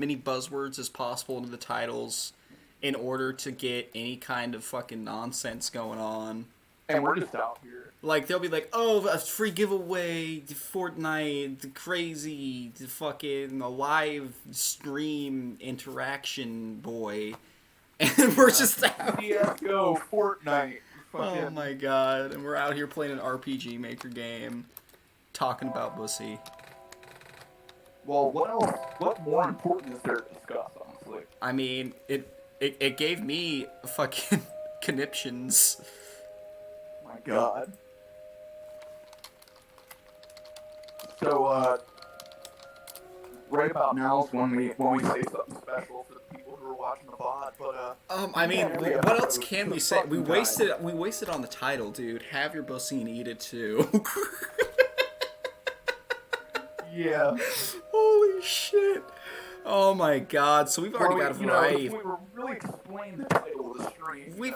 many buzzwords as possible into the titles in order to get any kind of fucking nonsense going on. And we're just out here. Like, they'll be like, oh, a free giveaway, the Fortnite, the crazy, the fucking a live stream interaction boy. And we're just out here. CSGO, Fortnite. Fucking... Oh my god. And we're out here playing an RPG Maker game, talking about bussy. Well, what else? What more important is there to discuss, honestly? I mean, it gave me fucking conniptions. My god. So, right about now is when we say something special for the people who are watching the VOD, but, I mean, what else can we say? We wasted on the title, dude. Have your bussy and eat it too. Yeah. Holy shit. Oh my god. So we've already got a variety. We were really explaining the title of the stream.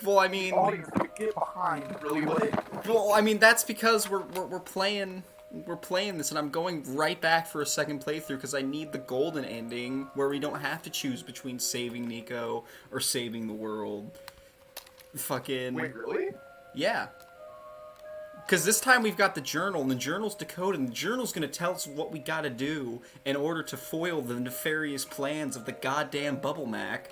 Well, I mean, the audience could get behind really what it. Well, I mean, that's because we're playing this, and I'm going right back for a second playthrough because I need the golden ending where we don't have to choose between saving Nico or saving the world. Fucking. Wait, really? Yeah. Because this time we've got the journal, and the journal's decoded, and the journal's going to tell us what we got to do in order to foil the nefarious plans of the goddamn Bubble Mac.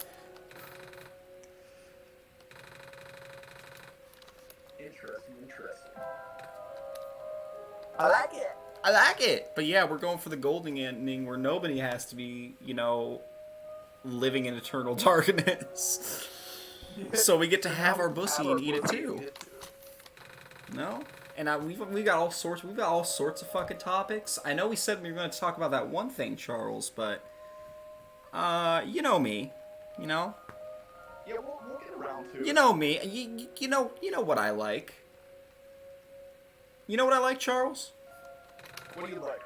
Interesting. I like it. But yeah, we're going for the golden ending where nobody has to be, living in eternal darkness. So we get to have our bussy and eat it too. No? And we got all sorts of fucking topics. I know we said we were going to talk about that one thing, Charles, but you know me, Yeah, we'll get around to it. You know me. You know what I like. You know what I like, Charles? What do you like?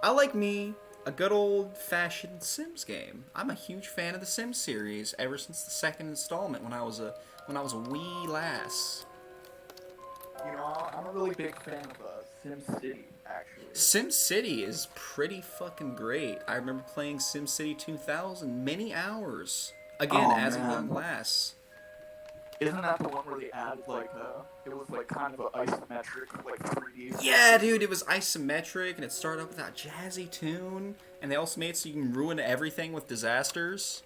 I like me a good old-fashioned Sims game. I'm a huge fan of the Sims series ever since the second installment when I was a wee lass. I'm a really big fan of SimCity, actually. SimCity is pretty fucking great. I remember playing SimCity 2000 many hours. Again, as a young lass. Isn't that the one where they added, it was, kind of an isometric, 3D? Yeah, dude, it was isometric, and it started up with that jazzy tune, and they also made it so you can ruin everything with disasters.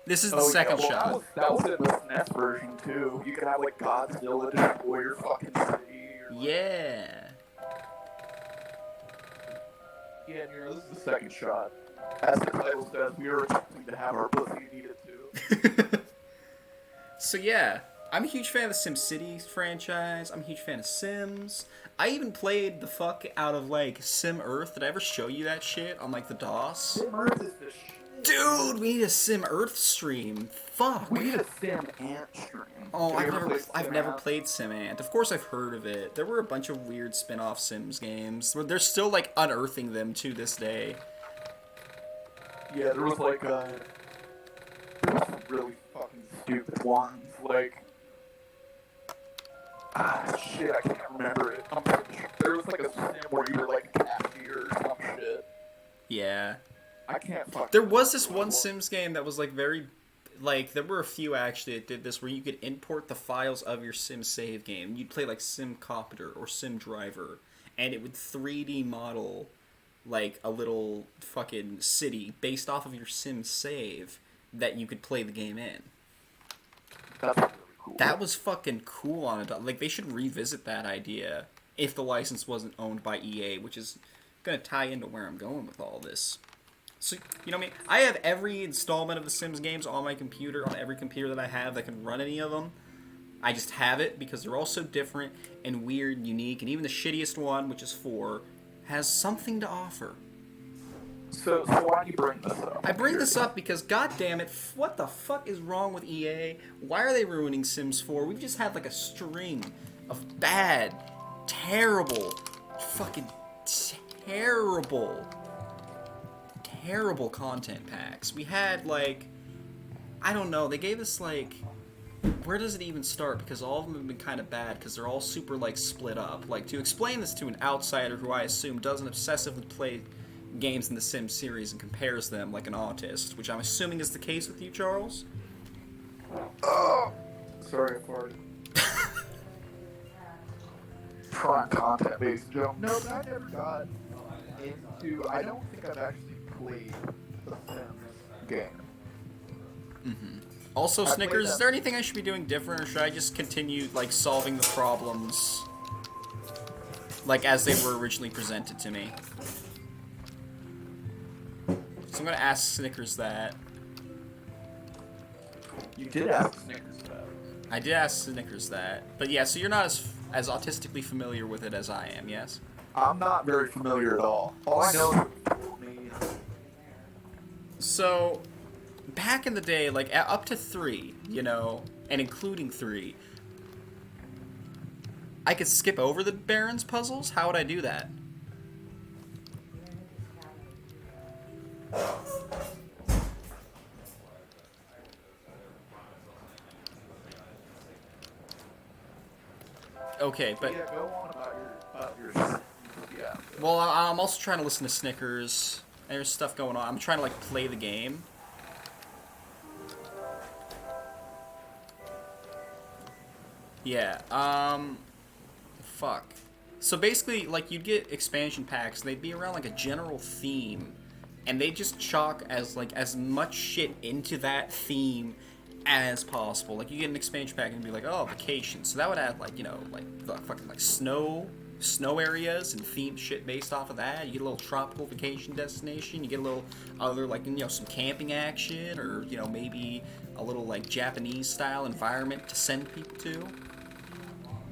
This is the second shot. That was in the SNES version, too. You could have, Godzilla destroy your fucking city. Yeah. Yeah, Nero, this is the second shot. As the title says, we are attempting to have our pussy needed, too. So yeah, I'm a huge fan of the SimCity franchise. I'm a huge fan of Sims. I even played the fuck out of Sim Earth. Did I ever show you that shit on the DOS? Sim Earth is the shit. Dude, we need a Sim Earth stream. Fuck. We need a Sim Ant stream. Oh, I've never played Sim Ant. Of course I've heard of it. There were a bunch of weird spin-off Sims games. They're still unearthing them to this day. Yeah, there was some really fucking stupid ones. Shit, I can't remember it. I'm pretty sure there was a sim where you were a cashier or some shit. Yeah. I can't fucking There was this one Sims game that was very... there were a few actually that did this where you could import the files of your Sim save game. You'd play Sim Copter or Sim Driver, and it would 3D model a little fucking city based off of your Sim save that you could play the game in. That's really cool. That was fucking cool on it. They should revisit that idea if the license wasn't owned by EA, which is going to tie into where I'm going with all this. So, you know what I mean? I have every installment of the Sims games on my computer, on every computer that I have that can run any of them. I just have it because they're all so different and weird and unique, and even the shittiest one, which is 4, has something to offer. So why do you bring this up? I bring this up because, goddammit, what the fuck is wrong with EA? Why are they ruining Sims 4? We've just had a string of bad, terrible, fucking terrible content packs. We had, I don't know, they gave us, where does it even start? Because all of them have been kind of bad, because they're all super, split up. To explain this to an outsider who I assume doesn't obsessively play games in the Sims series and compares them like an autist, which I'm assuming is the case with you, Charles. Oh, sorry, I farted. Prime content based joke. No, but I never got into. I don't think I've actually played the Sims game. Mm-hmm. Also, Snickers, is there anything I should be doing different, or should I just continue like solving the problems like as they were originally presented to me? So I'm gonna ask Snickers that. You did ask Snickers that. I did ask Snickers that, but yeah. So you're not as autistically familiar with it as I am, yes? I'm not very familiar at all. All I know is So, back in the day, like up to 3, you know, and including 3, I could skip over the Baron's puzzles. How would I do that? Okay, but yeah, go on about your yeah. well, I'm also trying to listen to Snickers. There's stuff going on. I'm trying to like play the game. Yeah. Fuck. So basically, like you'd get expansion packs. They'd be around like a general theme, and they just chalk as much shit into that theme as possible. Like you get an expansion pack and be like, oh, vacation. So that would add like, you know, like the fucking like snow areas and themed shit based off of that. You get a little tropical vacation destination. You get a little other like, you know, some camping action, or you know, maybe a little like Japanese style environment to send people to.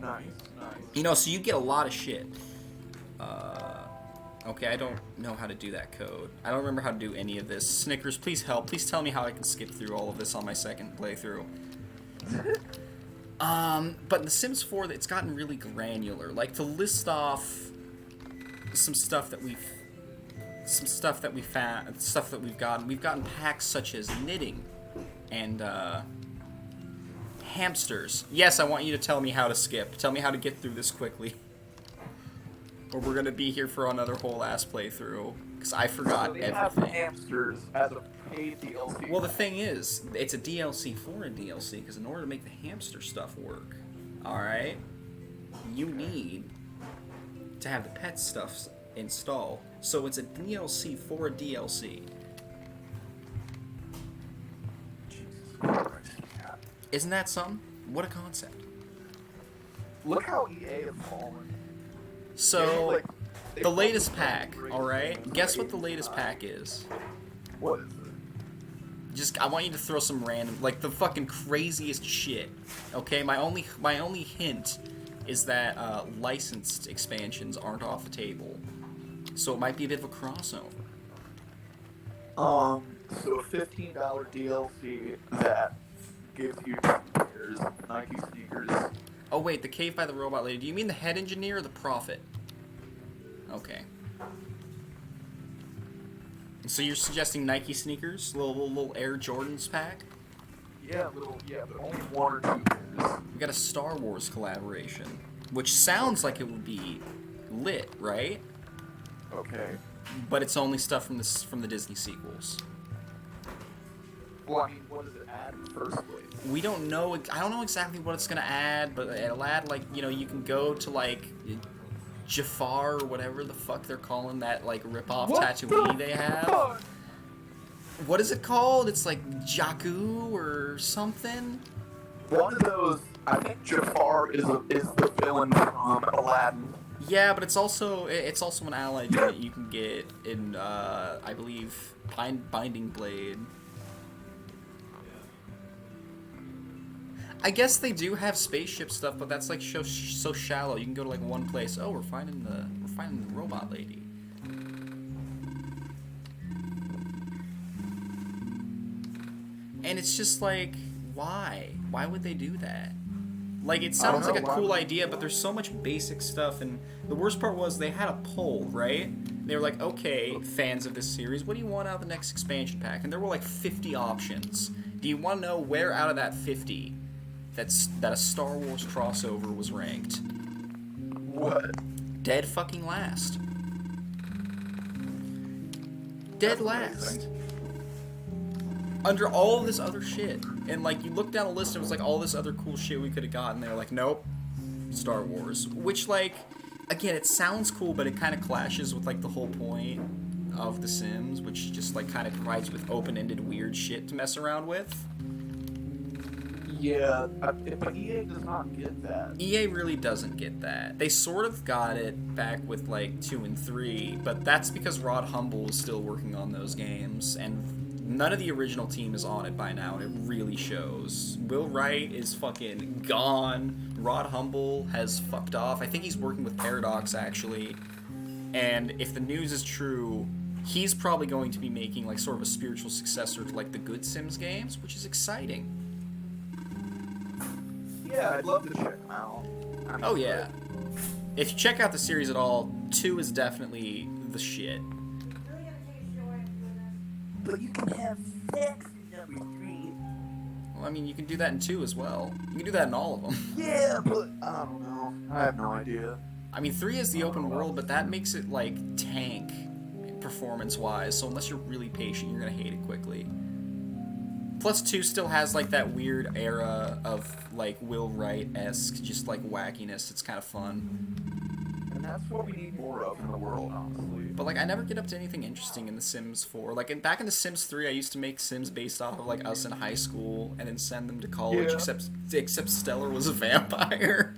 Nice. You know, so you get a lot of shit. Okay, I don't know how to do that code. I don't remember how to do any of this. Snickers, please help. Please tell me how I can skip through all of this on my second playthrough. But in The Sims 4, it's gotten really granular. Like, to list off some stuff that we've found, stuff that we've gotten. We've gotten packs such as knitting and, hamsters. Yes, I want you to tell me how to skip. Tell me how to get through this quickly. Or we're gonna be here for another whole ass playthrough. Because I forgot they everything. Have hamsters as a paid DLC. Well, the thing is, it's a DLC for a DLC, because in order to make the hamster stuff work, alright, you need to have the pet stuff installed. So it's a DLC for a DLC. Jesus Christ. Isn't that something? What a concept. Look how EA has fallen. So, the latest pack, alright? Guess what the latest pack is? What is it? I want you to throw some random, like the fucking craziest shit. Okay, my only hint is that licensed expansions aren't off the table, so it might be a bit of a crossover. So a $15 DLC that gives you sneakers, Nike sneakers. Oh wait, the cave by the robot lady. Do you mean the head engineer or the prophet? Okay. So you're suggesting Nike sneakers, little Air Jordans pack? Yeah, but only 1 or 2 pairs. We got a Star Wars collaboration, which sounds like it would be lit, right? Okay. But it's only stuff from the Disney sequels. Well, I mean, what does it add in the first place? We don't know. I don't know exactly what it's gonna add, but it'll add like, you know, you can go to like Jafar or whatever the fuck they're calling that like rip-off Tatooine they have. What is it called? It's like Jakku or something. One of those. I think Jafar is the villain from Aladdin. Yeah, but it's also an allied unit you can get in I believe Binding Blade. I guess they do have spaceship stuff, but that's like so shallow. You can go to like one place. Oh, we're finding the robot lady. And it's just like, why? Why would they do that? Like, it sounds like a cool idea, but there's so much basic stuff, and the worst part was they had a poll, right? They were like, okay, fans of this series, what do you want out of the next expansion pack? And there were like 50 options. Do you want to know where out of that 50 that a Star Wars crossover was ranked? What? Dead fucking last. Dead last. Under all this other shit. And, like, you look down the list and it was like all this other cool shit we could have gotten. They're like, nope. Star Wars. Which, like, again, it sounds cool, but it kind of clashes with, like, the whole point of The Sims, which just, like, kind of provides with open-ended weird shit to mess around with. Yeah, but EA does not get that. EA really doesn't get that. They sort of got it back with, like, 2 and 3, but that's because Rod Humble is still working on those games, and none of the original team is on it by now, and it really shows. Will Wright is fucking gone. Rod Humble has fucked off. I think he's working with Paradox, actually. And if the news is true, he's probably going to be making, like, sort of a spiritual successor to, like, the Good Sims games, which is exciting. Yeah, I'd love to check them out. Oh, yeah. If you check out the series at all, 2 is definitely the shit. But you can have sex in number 3. Well, I mean, you can do that in 2 as well. You can do that in all of them. Yeah, but I don't know. I have no idea. I mean, 3 is the open world, but that makes it, like, tank performance-wise, so unless you're really patient, you're gonna hate it quickly. Plus, 2 still has, like, that weird era of, like, Will Wright-esque, just, like, wackiness. It's kind of fun. And that's what we need more of in the world, honestly. But, like, I never get up to anything interesting in The Sims 4. Like, back in The Sims 3, I used to make Sims based off of, like, us in high school, and then send them to college, Yeah. except Stellar was a vampire.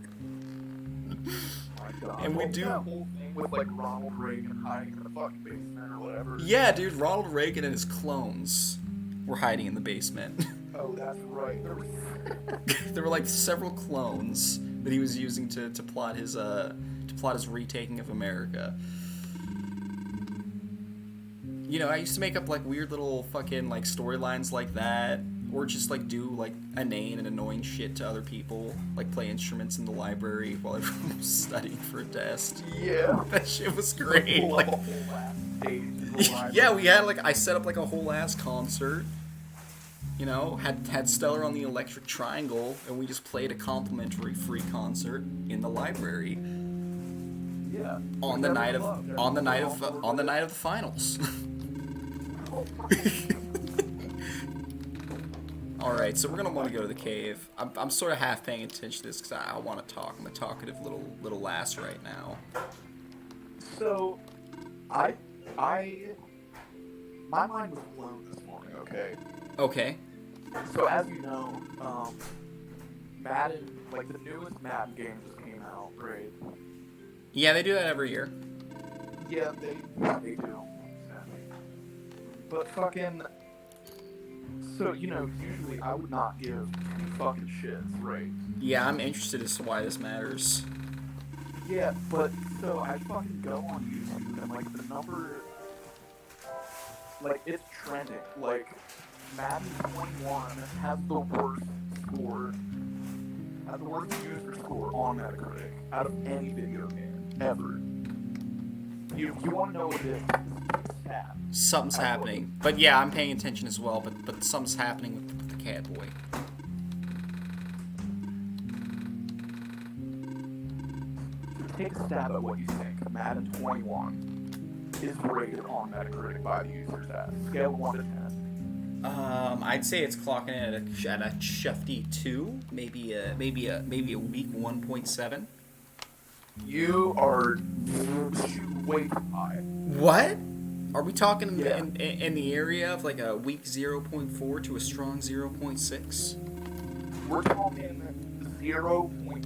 And we do... that whole thing with, like, Ronald Reagan hiding in the fucking basement or whatever. Yeah, dude, Ronald Reagan and his clones were hiding in the basement. Oh, that's right. There were, like, several clones that he was using to plot his retaking of America. You know, I used to make up, like, weird little fucking, like, storylines like that, or just, like, do, like, inane and annoying shit to other people, like play instruments in the library while everyone was studying for a test. Yeah. That shit was great. Pull Like, up a whole ass stage in the library. yeah, we had, like, I set up, like, a whole ass concert. You know, had Stellar on the electric triangle, and we just played a complimentary free concert in the library. Yeah. On the night of the finals. All right, so we're gonna want to go to the cave. I'm sort of half paying attention to this because I want to talk. I'm a talkative little lass right now. So, my mind was blown this morning. Okay. Okay. So as you know, Madden, like the newest Madden game just came out, right? Yeah, they do that every year. Yeah, they do. But fucking, so you know, usually I would not give fucking shits, right? Yeah, I'm interested as to why this matters. Yeah, but so I fucking go on YouTube and like the number, like it's trending. Like Madden 21 has the worst score, has the worst user score on Metacritic out of any video game ever. You want to know what it is? Something's happening. But yeah, I'm paying attention as well, but something's happening with the cat boy. Take a stab at what you think Madden 21 is rated on Metacritic by the users at scale of 1 to 10. I'd say it's clocking in at a shifty 2, maybe a weak 1.7. You are way too high. What? Are we talking Yeah. in the area of like a weak 0.4 to a strong 0.6? We're talking 0.3.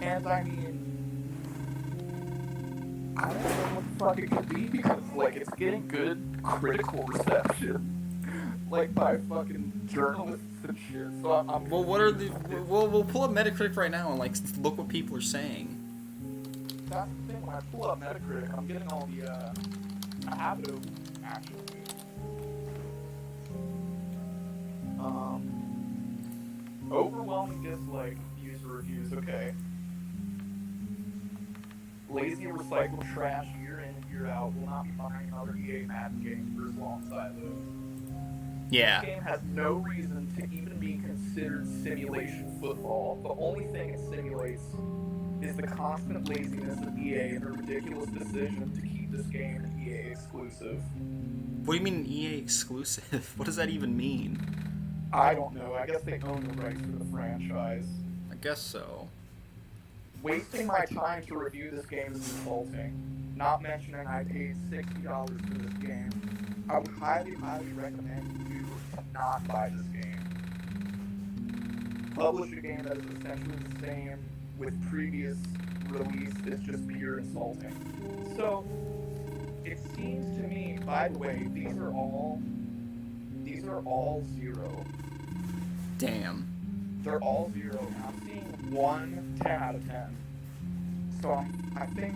And I mean, I don't know what the fuck it could be because, like, it's getting good critical reception. Like, by fucking journalists and shit. So I'm Well, what are the? We'll pull up Metacritic right now and like look what people are saying. That's the thing, when I pull up Metacritic, I'm getting all the, I have it open, actually. Overwhelming dislike user reviews, okay. Lazy and recycled trash year in and year out will not be buying another EA Madden game for as long as I live. Yeah. This game has no reason to even be considered simulation football. The only thing it simulates is the constant laziness of EA and their ridiculous decision to keep this game an EA exclusive. What do you mean an EA exclusive? What does that even mean? I don't know. I guess they own the rights to the franchise. I guess so. Wasting my time to review this game is insulting. Not mentioning I paid $60 for this game. I would highly, highly recommend you to not buy this game. Publish a game that is essentially the same with previous release is just pure insulting. So, it seems to me, by the way, these are all 0. Damn. They're all 0. I'm seeing 1 10 out of 10. So I think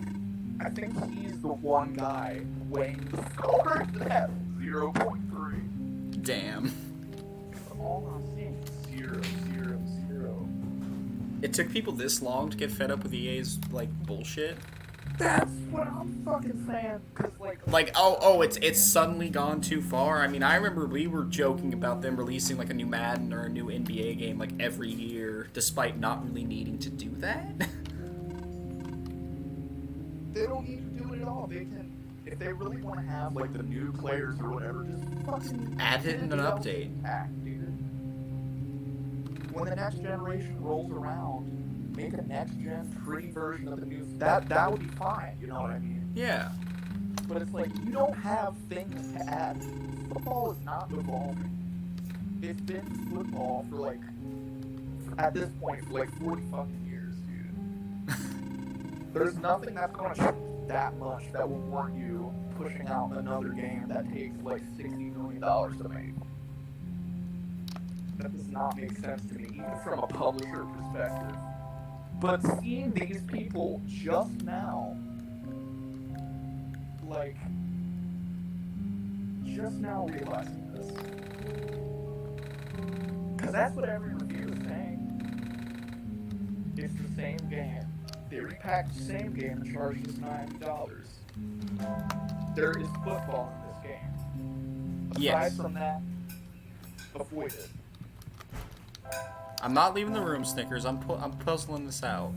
he's the one guy weighing the score at 0.3. Damn. All I'm seeing is 0, 0, 0. It took people this long to get fed up with EA's, like, bullshit? That's what I'm fucking saying. Cause it's suddenly gone too far. I mean, I remember we were joking about them releasing, like, a new Madden or a new NBA game, like, every year, despite not really needing to do that. they don't need to do it at all. They can, if they really want to have, like, the new players or whatever, just fucking add it in an update. Pack, dude. When the next generation rolls around, make a next-gen pretty version of the new... That would be fine, you know what I mean? Yeah. But it's like, you don't have things to add. Football is not evolving. It's been football for, like... At this point, for, like, 40 fucking years, dude. There's nothing that's going to change that much that will warrant you pushing out another game that takes, like, $60 million to make. That does not make sense to me, even from a publisher perspective. But seeing these people just now, like, just now realizing this. Because that's what every review is saying. It's the same game. They repacked the same game and charged us $90. There is football in this game. Aside Yes. from that, avoid it. I'm not leaving the room, Snickers. I'm puzzling this out.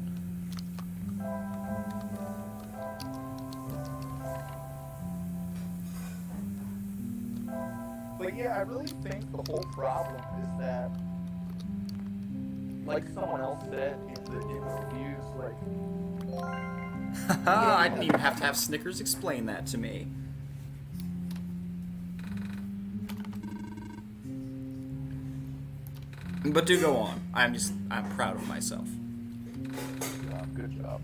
But yeah, I really think the whole problem is that, like someone else said in the reviews, like... I didn't even have to have Snickers explain that to me. But do go on. I'm proud of myself. Good job.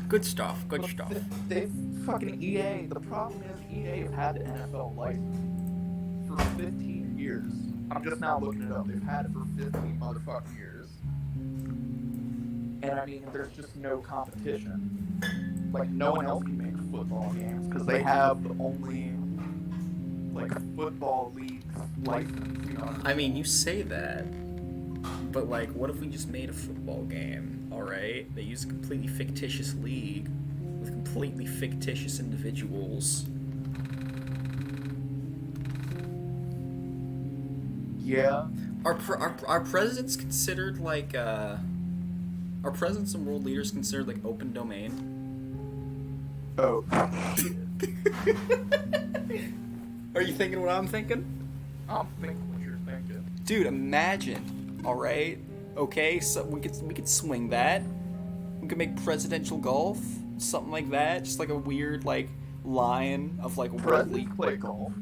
Good stuff. Good stuff. They fucking EA. The problem is EA have had the NFL license for 15 years. I'm just now looking it up. They've had it for 15 motherfucking years. And I mean, there's just no competition. Like, no one else can make football games because they have the only, like, football league license, you know? I mean, you say that, but, like, what if we just made a football game, alright? They use a completely fictitious league with completely fictitious individuals. Yeah. Are presidents considered, like, are presidents and world leaders considered, like, open domain? Oh. Are you thinking what I'm thinking? I'm thinking what you're thinking. Dude, imagine, all right? Okay, so we could swing that. We could make presidential golf, something like that. Just like a weird like line of like world league. Play golf.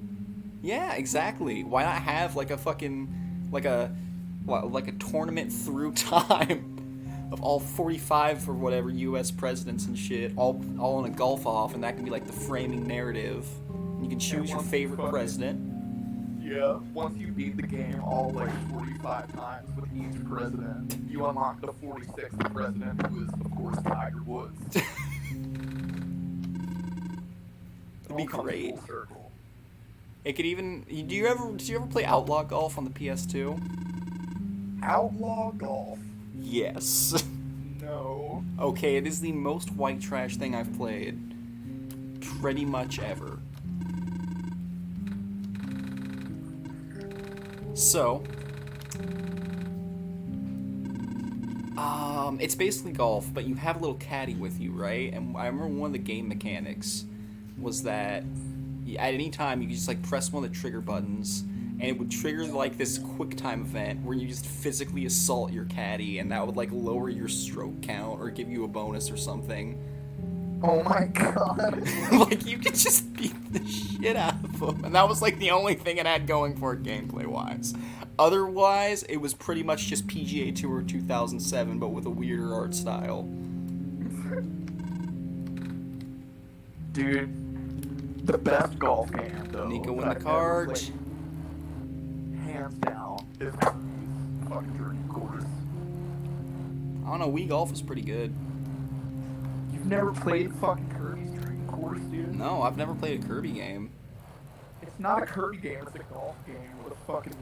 Yeah, exactly. Why not have like a fucking like a tournament through time of all 45 or whatever U.S. presidents and shit, all in a golf off, and that can be like the framing narrative. And you can choose your favorite president. Yeah, once you beat the game all like 45 times with each president, you unlock the 46th president, who is, of course, Tiger Woods. It'd be great. It could even... Did you ever play Outlaw Golf on the PS2? Outlaw Golf? Yes. No. Okay, it is the most white trash thing I've played pretty much ever. So, It's basically golf, but you have a little caddy with you, right? And I remember one of the game mechanics was that at any time you could just like press one of the trigger buttons, and it would trigger like this quick time event where you just physically assault your caddy, and that would like lower your stroke count or give you a bonus or something. Oh my god. Like you could just beat the shit out of them, and that was like the only thing it had going for it gameplay wise. Otherwise, it was pretty much just PGA Tour 2007, but with a weirder art style. Dude, the best golf game though. Nico in that the I've ever cart. played, hands down, is Kirby's fucking Dream Course. I don't know, Wii Golf is pretty good. You've never played fucking Kirby's Dream Course, dude? No, I've never played a Kirby game. It's not a Kirby game, it's a golf game with a fucking...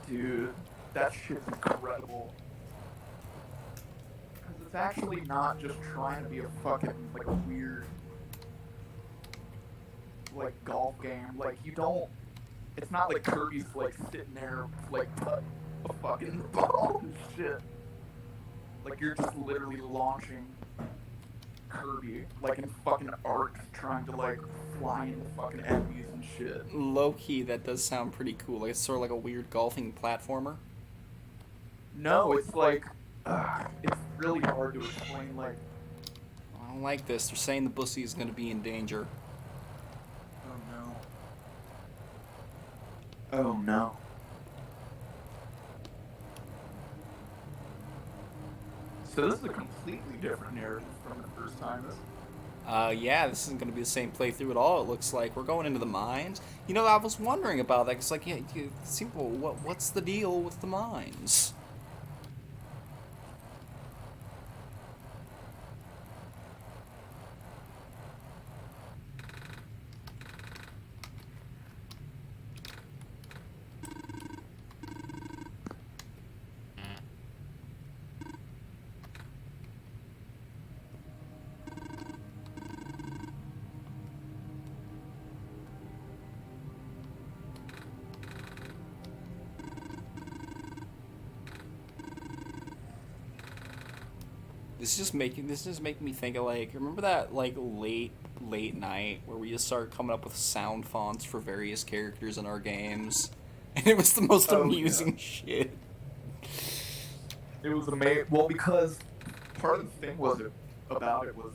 Dude, that shit's incredible. Because it's actually not just trying to be a fucking, like, a weird... like, golf game. Like, you don't... It's not like Kirby's, like, sitting there, like, putting a fucking ball and shit. Like, you're just literally launching Kirby, like, in fucking arcs, trying to, like, fly into fucking enemies and shit. Low-key, that does sound pretty cool. Like, it's sort of like a weird golfing platformer. No, it's like... it's really hard to explain, like... I don't like this. They're saying the bussy is going to be in danger. Oh no. Oh no. So this is a completely different narrative from the first time. Yeah, this isn't going to be the same playthrough at all, it looks like. We're going into the mines. You know, I was wondering about that. It's like, yeah, simple. What's the deal with the mines? This is just making me think of like, remember that like late night where we just started coming up with sound fonts for various characters in our games, and it was the most amusing shit. It was amazing. Well, because part of the thing about it was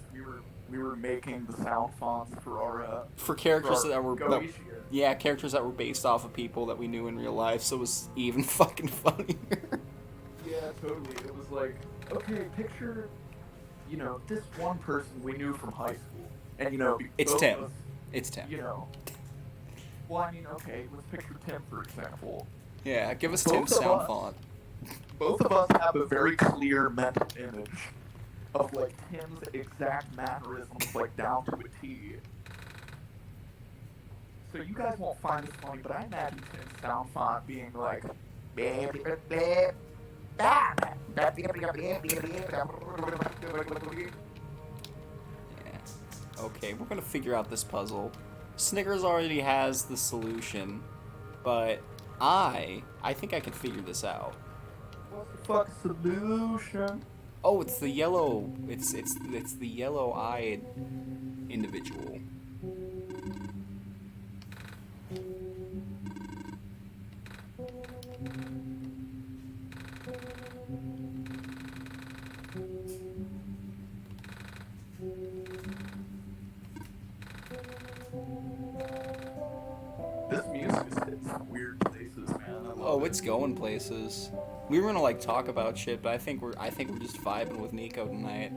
we were making the sound fonts for our For characters for our that were Goetia. yeah, characters that were based off of people that we knew in real life, so it was even fucking funnier. Yeah, totally. It was like, okay, picture, this one person we knew from high school. And, It's both Tim. of us, It's Tim. Well, I mean, okay, let's picture Tim, for example. Yeah, give us Both Tim's of sound us. font. Both of us have a very clear mental image of, like, Tim's exact mannerisms, like, down to a T. So you guys won't find this funny, but I imagine Tim's sound font being like... Yeah. Okay, we're gonna figure out this puzzle. Snickers already has the solution, but I think I can figure this out. What's the fuck solution? Oh, it's the yellow. It's the yellow-eyed individual. This music is hitting some weird places, man. I love Oh, it. it's going places. We were gonna like talk about shit, but I think we're just vibing with Nico tonight.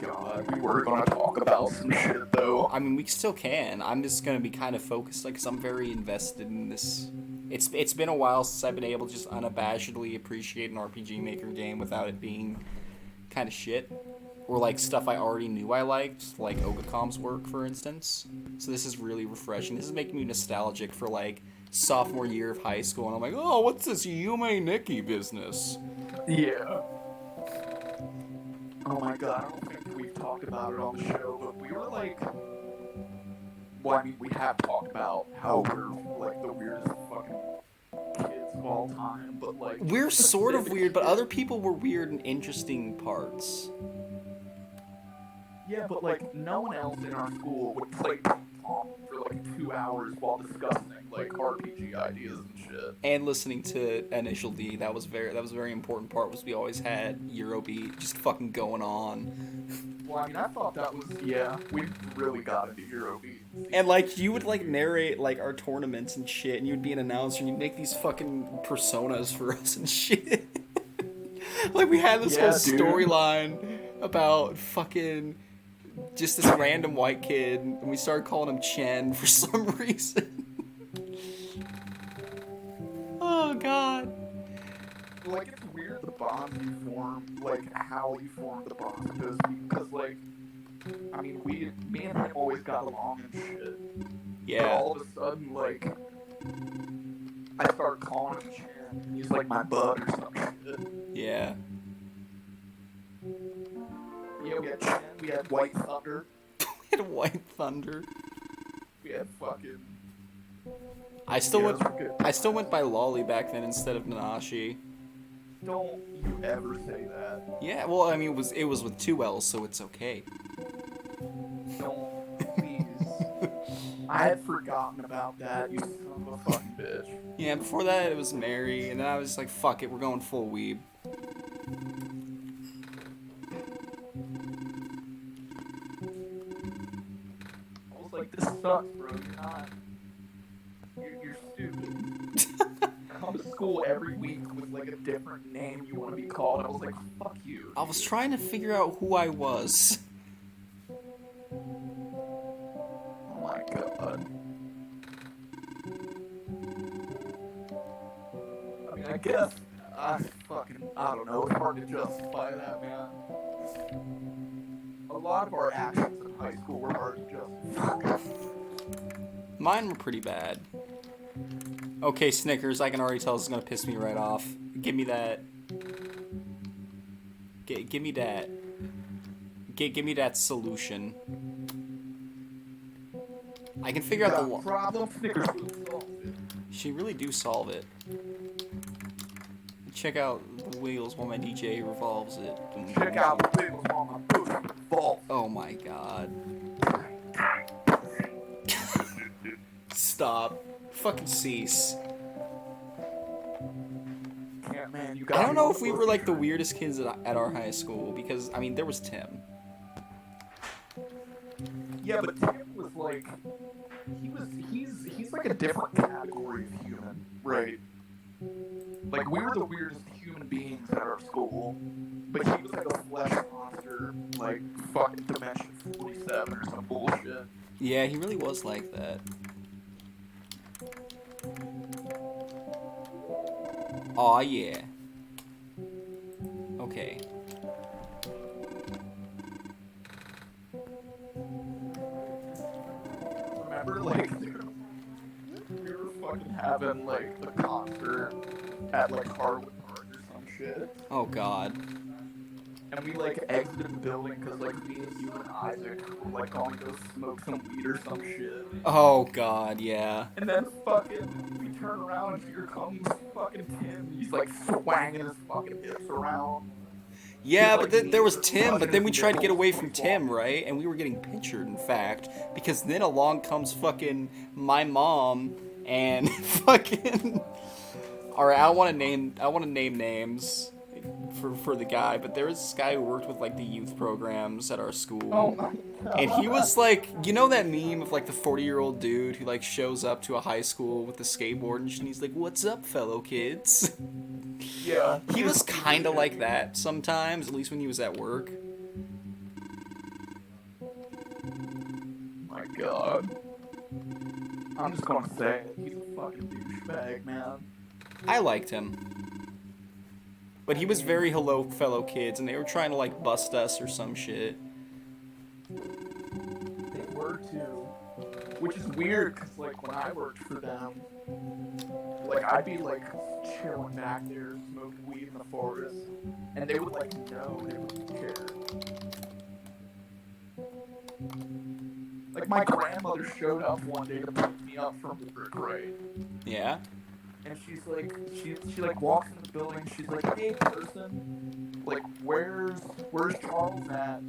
God, we were gonna talk about some shit though. I mean, we still can. I'm just gonna be kind of focused, like, 'cause I'm very invested in this. It's been a while since I've been able to just unabashedly appreciate an RPG Maker game without it being kind of shit. Or, like, stuff I already knew I liked, like Ogacom's work, for instance. So this is really refreshing. This is making me nostalgic for, like, sophomore year of high school, and I'm like, oh, what's this Yume Nikki business? Yeah. Oh my god, I don't think we've talked about it on the show, but we were like... Well, I mean, we have talked about how we're, like, the weirdest fucking kids of all time, but like We're sort of weird, but other people were weird in interesting parts. yeah, but like no one else in our school would play ping pong for like 2 hours while discussing like RPG ideas and shit. And listening to Initial D, that was a very important part. Was we always had Eurobeat just fucking going on. Well, I mean, I thought that was we really got into Eurobeat. And like you would like narrate like our tournaments and shit, and you'd be an announcer and you'd make these fucking personas for us and shit. Like we had this whole storyline about fucking just this random white kid, and we started calling him Chen for some reason. Oh god. Like it's weird the bonds you form, like how you form the bonds, because like, I mean, me and him always got along and shit. Yeah. But all of a sudden, like, I start calling him Chan, and he's like my bud or some shit. Yeah. Yeah, we had Chan, we had White Thunder. We had White Thunder. We had fucking... I still went by Lolly back then instead of Nanashi. Don't you ever say that. Yeah, well, I mean, it was with 2 L's, so it's okay. Don't, please. I had forgotten about that, you son of a fucking bitch. Yeah, before that it was Mary, and then I was like, fuck it, we're going full weeb. I was like, this sucks, bro, you're not... You're stupid. Come to school every week with like a different name you want to be called. I was like, fuck you. I was trying to figure out who I was. Oh my god. I mean, I guess I don't know. It's hard to justify that, man. A lot of our actions in high school were hard to justify. Mine were pretty bad. Okay, Snickers, I can already tell this is gonna piss me right off. Give me that. Give me that. Give me that solution. I can figure out the problem. Snickers will solve it. She really do solve it. Check out the wheels while my DJ revolves it. Check out the wheels while my booty revolves. Oh my god. Stop. Fucking cease. Yeah, man, I don't know if we were like the weirdest kids at our high school, because I mean there was Tim. Yeah, but Tim was like, he's like a different category of human, right? Like we were the weirdest human beings at our school, but he was like a flesh monster, like fucking Dimension 47 or some bullshit. Yeah, he really was like that. Aw, yeah. Okay. Remember, like, we were fucking having, like, a concert at, like, Harwood Park or some shit. Oh, God. And we, like, exited the building because, like, me and you and Isaac were, like, going to go smoke some weed or some shit. Oh, God, yeah. And then fucking, we turn around and here comes fucking Tim. He's, like, swanging his fucking hips around. Yeah, but then there was Tim, but then we tried to get away from Tim, right? And we were getting pictured, in fact, because then along comes fucking my mom and fucking... Alright, I want to name names for the guy, but there was this guy who worked with like the youth programs at our school. Oh my God. And he was like, you know that meme of like the 40-year-old dude who like shows up to a high school with a skateboard and he's like, "What's up, fellow kids?" Yeah. He was kind of like that sometimes, at least when he was at work. My God. I'm just gonna say it. He's a fucking douchebag, man. I liked him. But he was very hello, fellow kids, and they were trying to like bust us or some shit. They were too. Which is weird, because like when I worked for them, like I'd be like chilling back there, smoking weed in the forest, and they would like know, they wouldn't care. Like my grandmother showed up one day to pick me up from work, right? Yeah? and she's like, she like walks into the building. She's like, "Hey, person, like, where's Charles at?"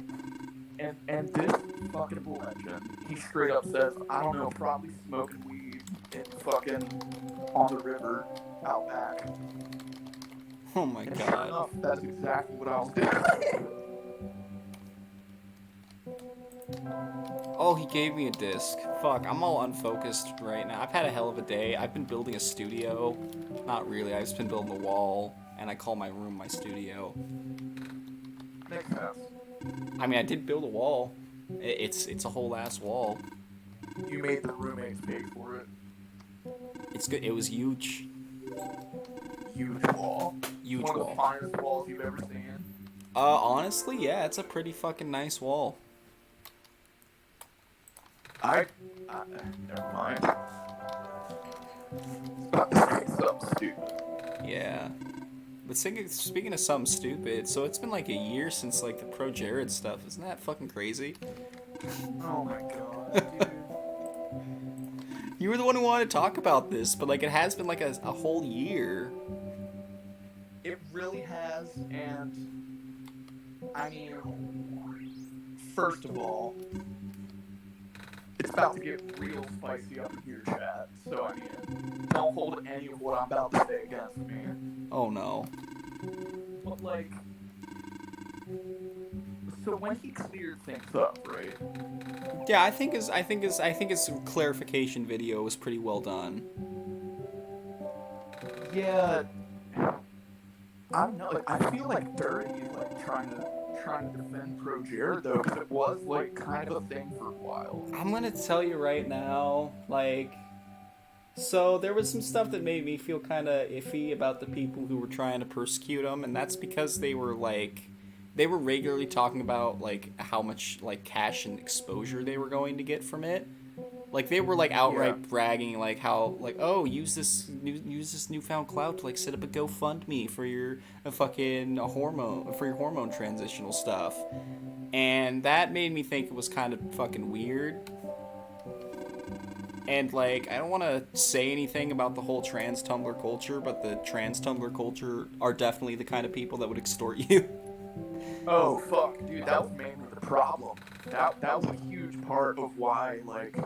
And this fucking legend, he straight up says, "I don't know, probably smoking weed and fucking on the river out back." Oh my And sure god. enough, that's exactly what I was doing. Oh, he gave me a disc. Fuck, I'm all unfocused right now. I've had a hell of a day. I've been building a studio. Not really, I've just been building a wall, and I call my room my studio. Makes sense. I mean, I did build a wall. It's a whole ass wall. You made the roommates pay for it. It's good. It was huge. Huge wall. Huge One of wall. the finest walls you've ever seen. Honestly, yeah, it's a pretty fucking nice wall. Never mind. About to say something stupid. Yeah. But speaking of something stupid, so it's been like a year since like the Pro Jared stuff. Isn't that fucking crazy? Oh my god, dude. You were the one who wanted to talk about this, but like it has been like a whole year. It really has, and I mean, first of all, it's about to get real spicy up in here, chat. So I mean, don't hold any of what I'm about to say against me. Oh no. But like, so when he cleared things up, right? Yeah, I think his clarification video was pretty well done. Yeah, I don't know. Like, I feel like dirty, like trying to defend Pro Jared though, because it was like kind of a thing for a while. I'm gonna tell you right now, like, so there was some stuff that made me feel kind of iffy about the people who were trying to persecute him, and that's because they were regularly talking about like how much like cash and exposure they were going to get from it. Like they were like outright bragging like how like, oh, use this newfound clout to like set up a GoFundMe for your hormone transitional stuff. And that made me think it was kind of fucking weird. And like, I don't want to say anything about the whole trans Tumblr culture, but the trans Tumblr culture are definitely the kind of people that would extort you. Oh fuck, dude, that was mainly the problem. That was a huge part of why like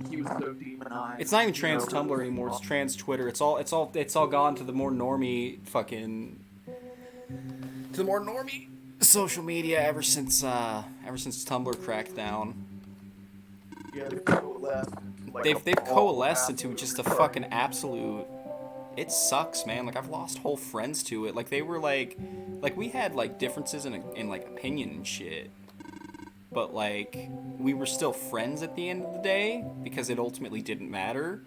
he was so demonized. It's not even trans Tumblr anymore. It's trans Twitter. It's all gone to the more normie social media ever since Tumblr cracked down. Yeah, they've coalesced. They've coalesced into just a fucking absolute. It sucks, man. Like I've lost whole friends to it. Like they were like we had like differences in like opinion and shit. But like we were still friends at the end of the day because it ultimately didn't matter.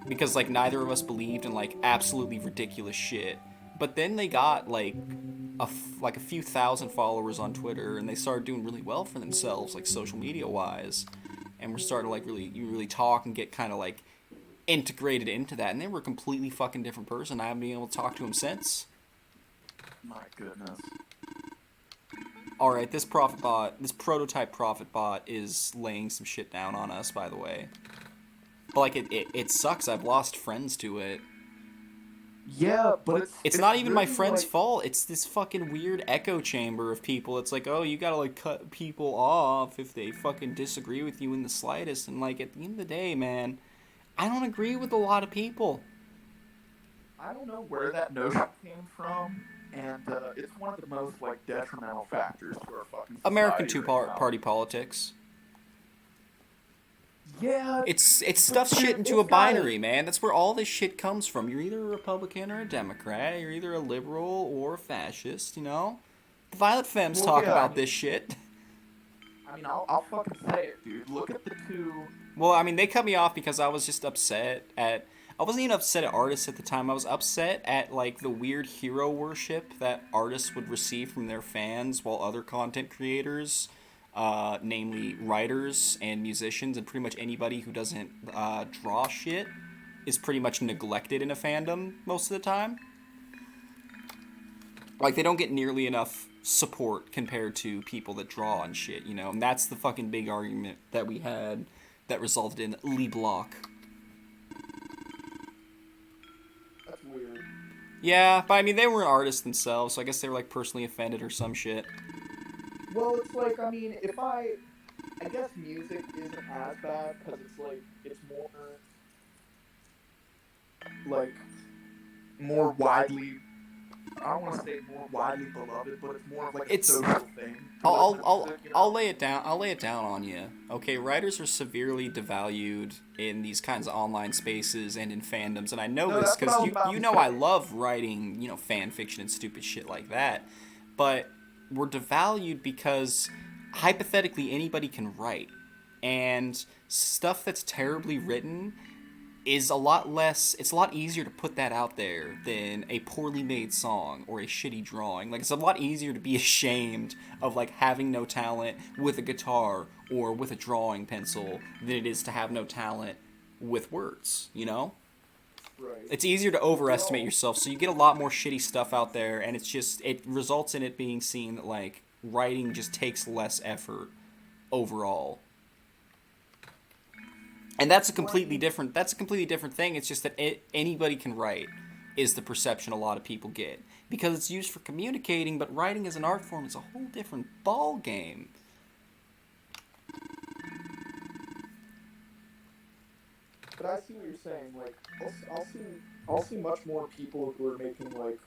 Because like neither of us believed in like absolutely ridiculous shit. But then they got like a few thousand followers on Twitter and they started doing really well for themselves, like social media wise. And we're starting to like really talk and get kind of like integrated into that. And they were a completely fucking different person. I haven't been able to talk to him since. My goodness. Alright, this prototype Profitbot is laying some shit down on us, by the way. But like it sucks. I've lost friends to it. Yeah, but it's not even really my friend's like... fault. It's this fucking weird echo chamber of people. It's like, oh, you gotta like cut people off if they fucking disagree with you in the slightest. And like at the end of the day, man, I don't agree with a lot of people. I don't know where that notion came from, and it's one of the most like detrimental factors to our fucking society. American two-party politics. Yeah, it's stuff shit into a binary, man. That's where all this shit comes from. You're either a Republican or a Democrat. You're either a liberal or a fascist. You know, the Violet Femmes talk about this shit. I mean, I'll fucking say it, dude. Look at the two. Well, I mean, they cut me off because I was just upset at. I wasn't even upset at artists at the time. I was upset at like the weird hero worship that artists would receive from their fans, while other content creators, namely writers and musicians and pretty much anybody who doesn't draw shit, is pretty much neglected in a fandom most of the time. Like, they don't get nearly enough support compared to people that draw and shit, you know? And that's the fucking big argument that we had that resulted in Lee Block. Yeah, but I mean, they weren't artists themselves, so I guess they were like personally offended or some shit. Well, it's like, I mean, I guess music isn't as bad because it's like, it's more, like, more widely, I don't want to say more widely beloved, but it's more of like a It's social thing to listen I'll to I'll music, you I'll know? lay it down. I'll lay it down on you. Okay, writers are severely devalued in these kinds of online spaces and in fandoms, and I know No, this that's what I because was you about you to know I say. love writing fan fiction and stupid shit like that, but we're devalued because hypothetically anybody can write, and stuff that's terribly written is a lot less, it's a lot easier to put that out there than a poorly made song or a shitty drawing. Like, it's a lot easier to be ashamed of like having no talent with a guitar or with a drawing pencil than it is to have no talent with words, you know? Right. It's easier to overestimate Well, yourself, so you get a lot more shitty stuff out there, and it's just, it results in it being seen that like writing just takes less effort overall. And that's a well, I completely mean, different, thing. It's just that anybody can write is the perception a lot of people get because it's used for communicating, but writing as an art form is a whole different ball game. but I see what you're saying. Like, I'll see much more people who are making like,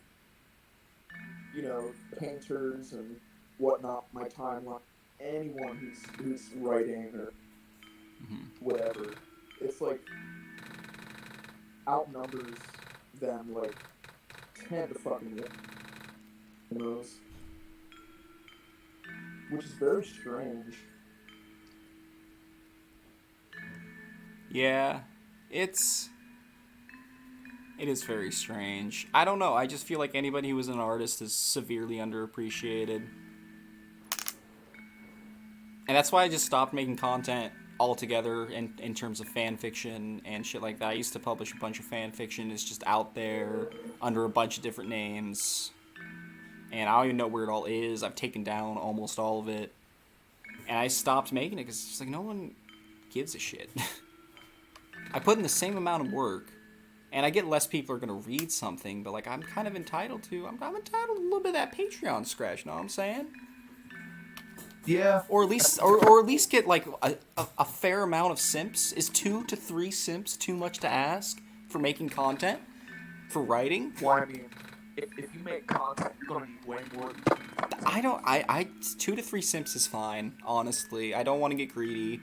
painters and whatnot. My timeline, anyone who's writing or whatever, it's like outnumbers them like 10 to fucking 1, those, which is very strange. Yeah, it is very strange. I don't know. I just feel like anybody who is an artist is severely underappreciated. And that's why I just stopped making content altogether in terms of fan fiction and shit like that. I used to publish a bunch of fan fiction. It's just out there under a bunch of different names. And I don't even know where it all is. I've taken down almost all of it. And I stopped making it because it's just like no one gives a shit. I put in the same amount of work, and I get less people are gonna read something, but like I'm kind of entitled to. I'm entitled to a little bit of that Patreon scratch. Know what I'm saying? Yeah, Or at least, or at least get like a fair amount of simps. Is 2 to 3 simps too much to ask for making content, for writing? well, I mean, if you make content, you're gonna need way more than I don't. I 2 to 3 simps is fine. Honestly, I don't want to get greedy.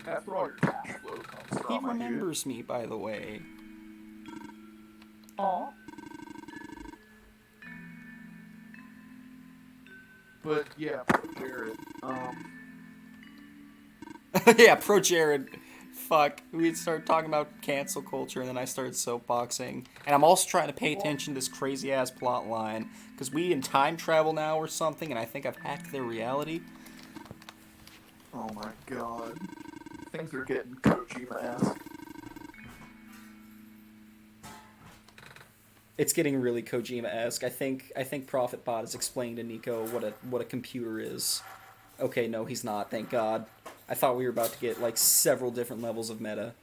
that's where all your cash flow comes He from, my dude. remembers me, by the way. Aw. But yeah, Jared. Yeah, pro Jared. Fuck. We started talking about cancel culture, and then I started soapboxing. And I'm also trying to pay attention to this crazy ass plot line because we in time travel now or something, and I think I've hacked their reality. Oh my god, things are getting Kojima-esque. It's getting really Kojima-esque. I think Profitbot has explained to Nico what a computer is. Okay, no, he's not. Thank God. I thought we were about to get like several different levels of meta.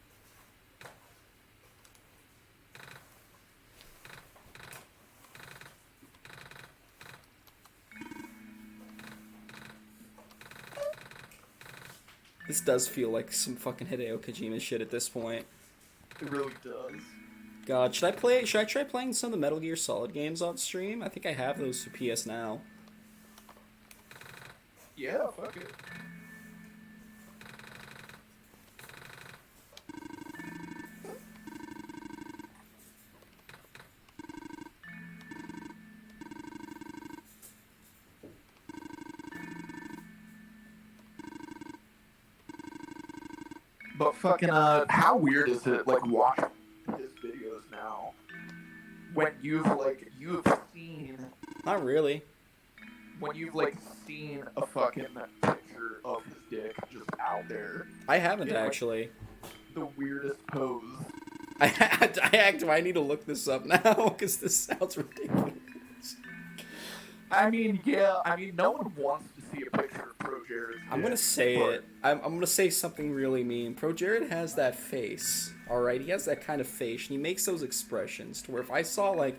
This does feel like some fucking Hideo Kojima shit at this point. It really does. God, should I try playing some of the Metal Gear Solid games on stream? I think I have those for PS Now. Yeah, fuck it. But fucking how weird is it like watching his videos now when you've seen Not really. a fucking picture of his dick just out there I haven't in like actually. the weirdest pose. Do I need to look this up now? Because this sounds ridiculous. I mean, yeah, I mean, no one wants to see a picture of Pro Jared's I'm gonna dick, say but it. I'm gonna say something really mean. Pro Jared has that face. All right, he has that kind of face, and he makes those expressions to where if I saw like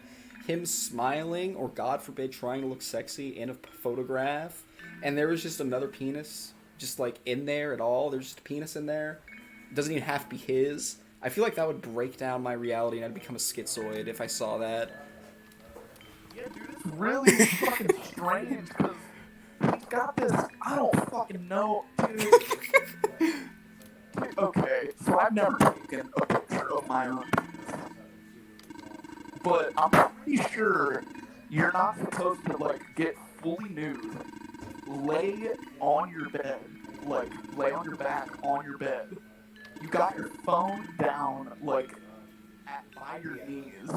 him smiling, or God forbid, trying to look sexy in a photograph, and there was just another penis, just like in there at all. There's just a penis in there. It doesn't even have to be his. I feel like that would break down my reality, and I'd become a schizoid if I saw that. Yeah, dude, it's really fucking strange because he's got this. I don't fucking know, dude. Okay, so I've never taken a picture of my own penis, but I'm pretty sure you're not supposed to like get fully nude, lay on your bed, like lay on your back on your bed. You got your phone down, like by your knees,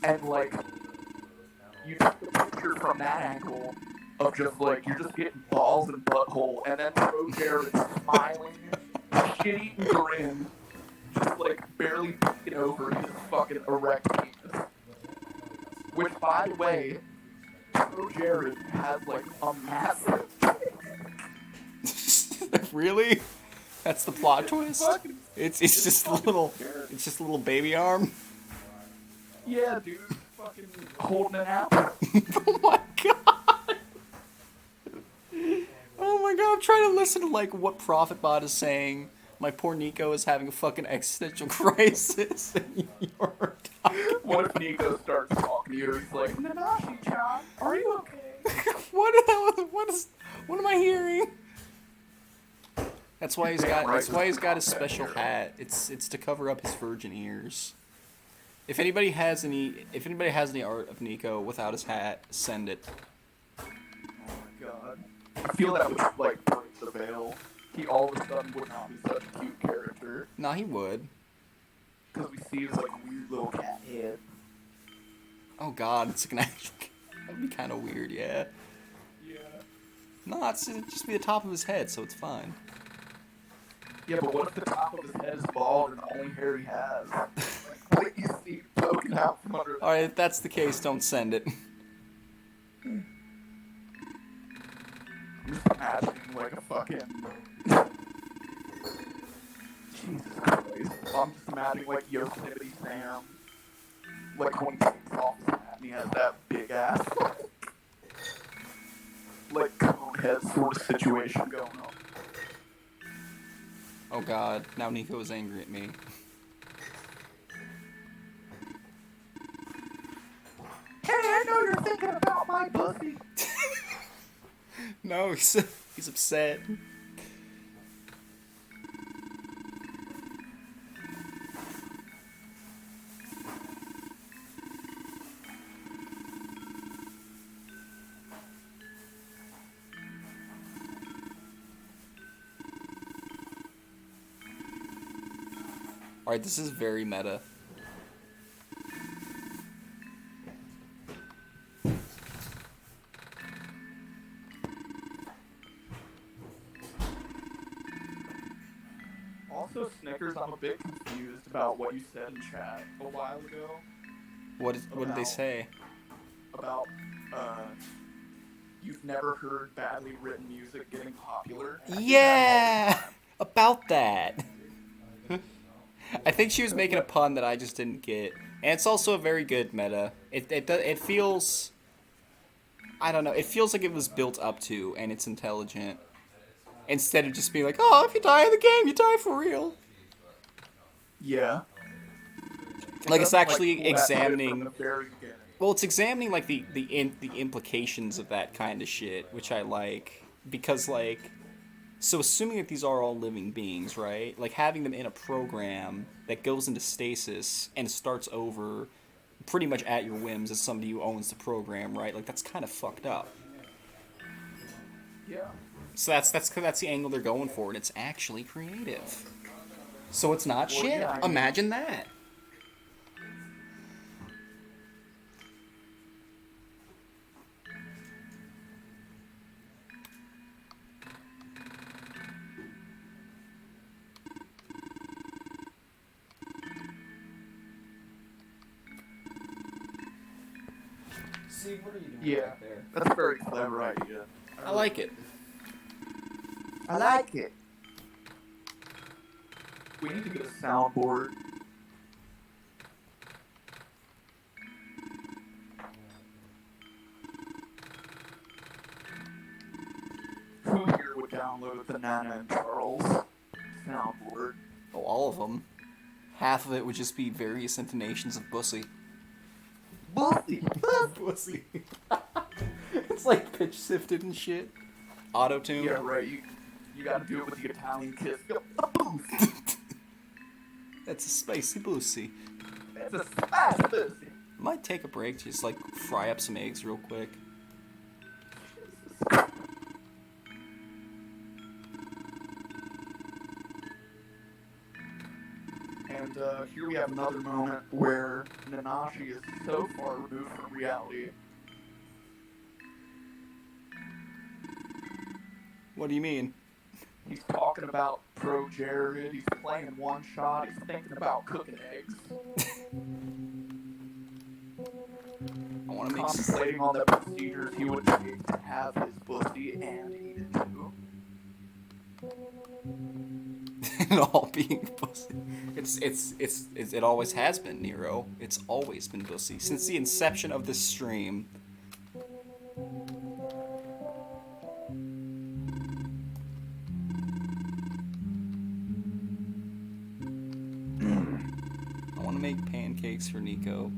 and like you take the picture from that angle of just like you're just getting balls and butthole, and then Pro Jared smiling, shit-eating grin, just like barely peeking over his fucking erect penis. Which, by the way, Pro Jared has like a massive. Really? That's the plot twist. Fucking, It's just a little baby arm. yeah, dude, fucking holding an apple. Oh my god. Oh my god, I'm trying to listen to like what Profitbot is saying. My poor Nico is having a fucking existential crisis. And you're talking. What if Nico starts talking to you? He's like, Nanashi-chan, are you okay? What am I hearing? That's why he's got his special hat. It's to cover up his virgin ears. If anybody has any art of Nico without his hat, send it. Oh my god. I feel that would like break the veil. He all of a sudden would not be such a cute character. Nah, he would. Because we see his like weird little cat head. Oh god, it's like an actual. That'd be kind of weird, yeah. Yeah. No, it'd just be the top of his head, so it's fine. Yeah, but what if the top of his head is bald and the only hair he has? Like you see poking out from under. Alright, if that's the case, don't send it. I'm just imagining like a fucking. Jesus Christ. I'm just imagining like Yosemite Sam. Like when he takes off his hat and he has that big ass. Like cone head sort of situation going on. Oh god, now Nico is angry at me. Hey, I know you're thinking about my bussy. No, he's upset. Alright, this is very meta. Also, Snickers, I'm a bit confused about what you said in chat a while ago. What did they say? About, you've never heard badly written music getting popular. Yeah! About that! I think she was making a pun that I just didn't get. And it's also a very good meta. It feels... I don't know, it feels like it was built up to, and it's intelligent. Instead of just being like, oh, if you die in the game, you die for real. Yeah. Like, it's actually Like, examining... from the very beginning. Well, it's examining, like, the implications of that kind of shit, which I like. Because, like... So assuming that these are all living beings, right? Like, having them in a program that goes into stasis and starts over pretty much at your whims as somebody who owns the program, right? Like, that's kind of fucked up. Yeah. So that's the angle they're going for, and it's actually creative. So it's not Well, shit. yeah, I mean- Imagine that. See, what are you doing Yeah. back there? That's a very clever idea. I like it. I like it. We need to get a soundboard. download the Nana and Charles soundboard. Oh, all of them. Half of it would just be various intonations of bussy. Bussy! Bussy. It's like pitch sifted and shit. Auto-tune. Yeah, right. You gotta do it with the Italian kiss. Go, That's a spicy bussy. That's a spicy bussy. Might take a break to just like fry up some eggs real quick. And here we have another moment where Nanashi is so far removed from reality. What do you mean? He's talking about Pro Jared, he's playing one shot, he's thinking about cooking eggs. I want to make Contemplating on the procedures he would take to have his pussy and eat it too. it all being bussy. It always has been, Nero. It's always been bussy since the inception of this stream. I want to make pancakes for Nico.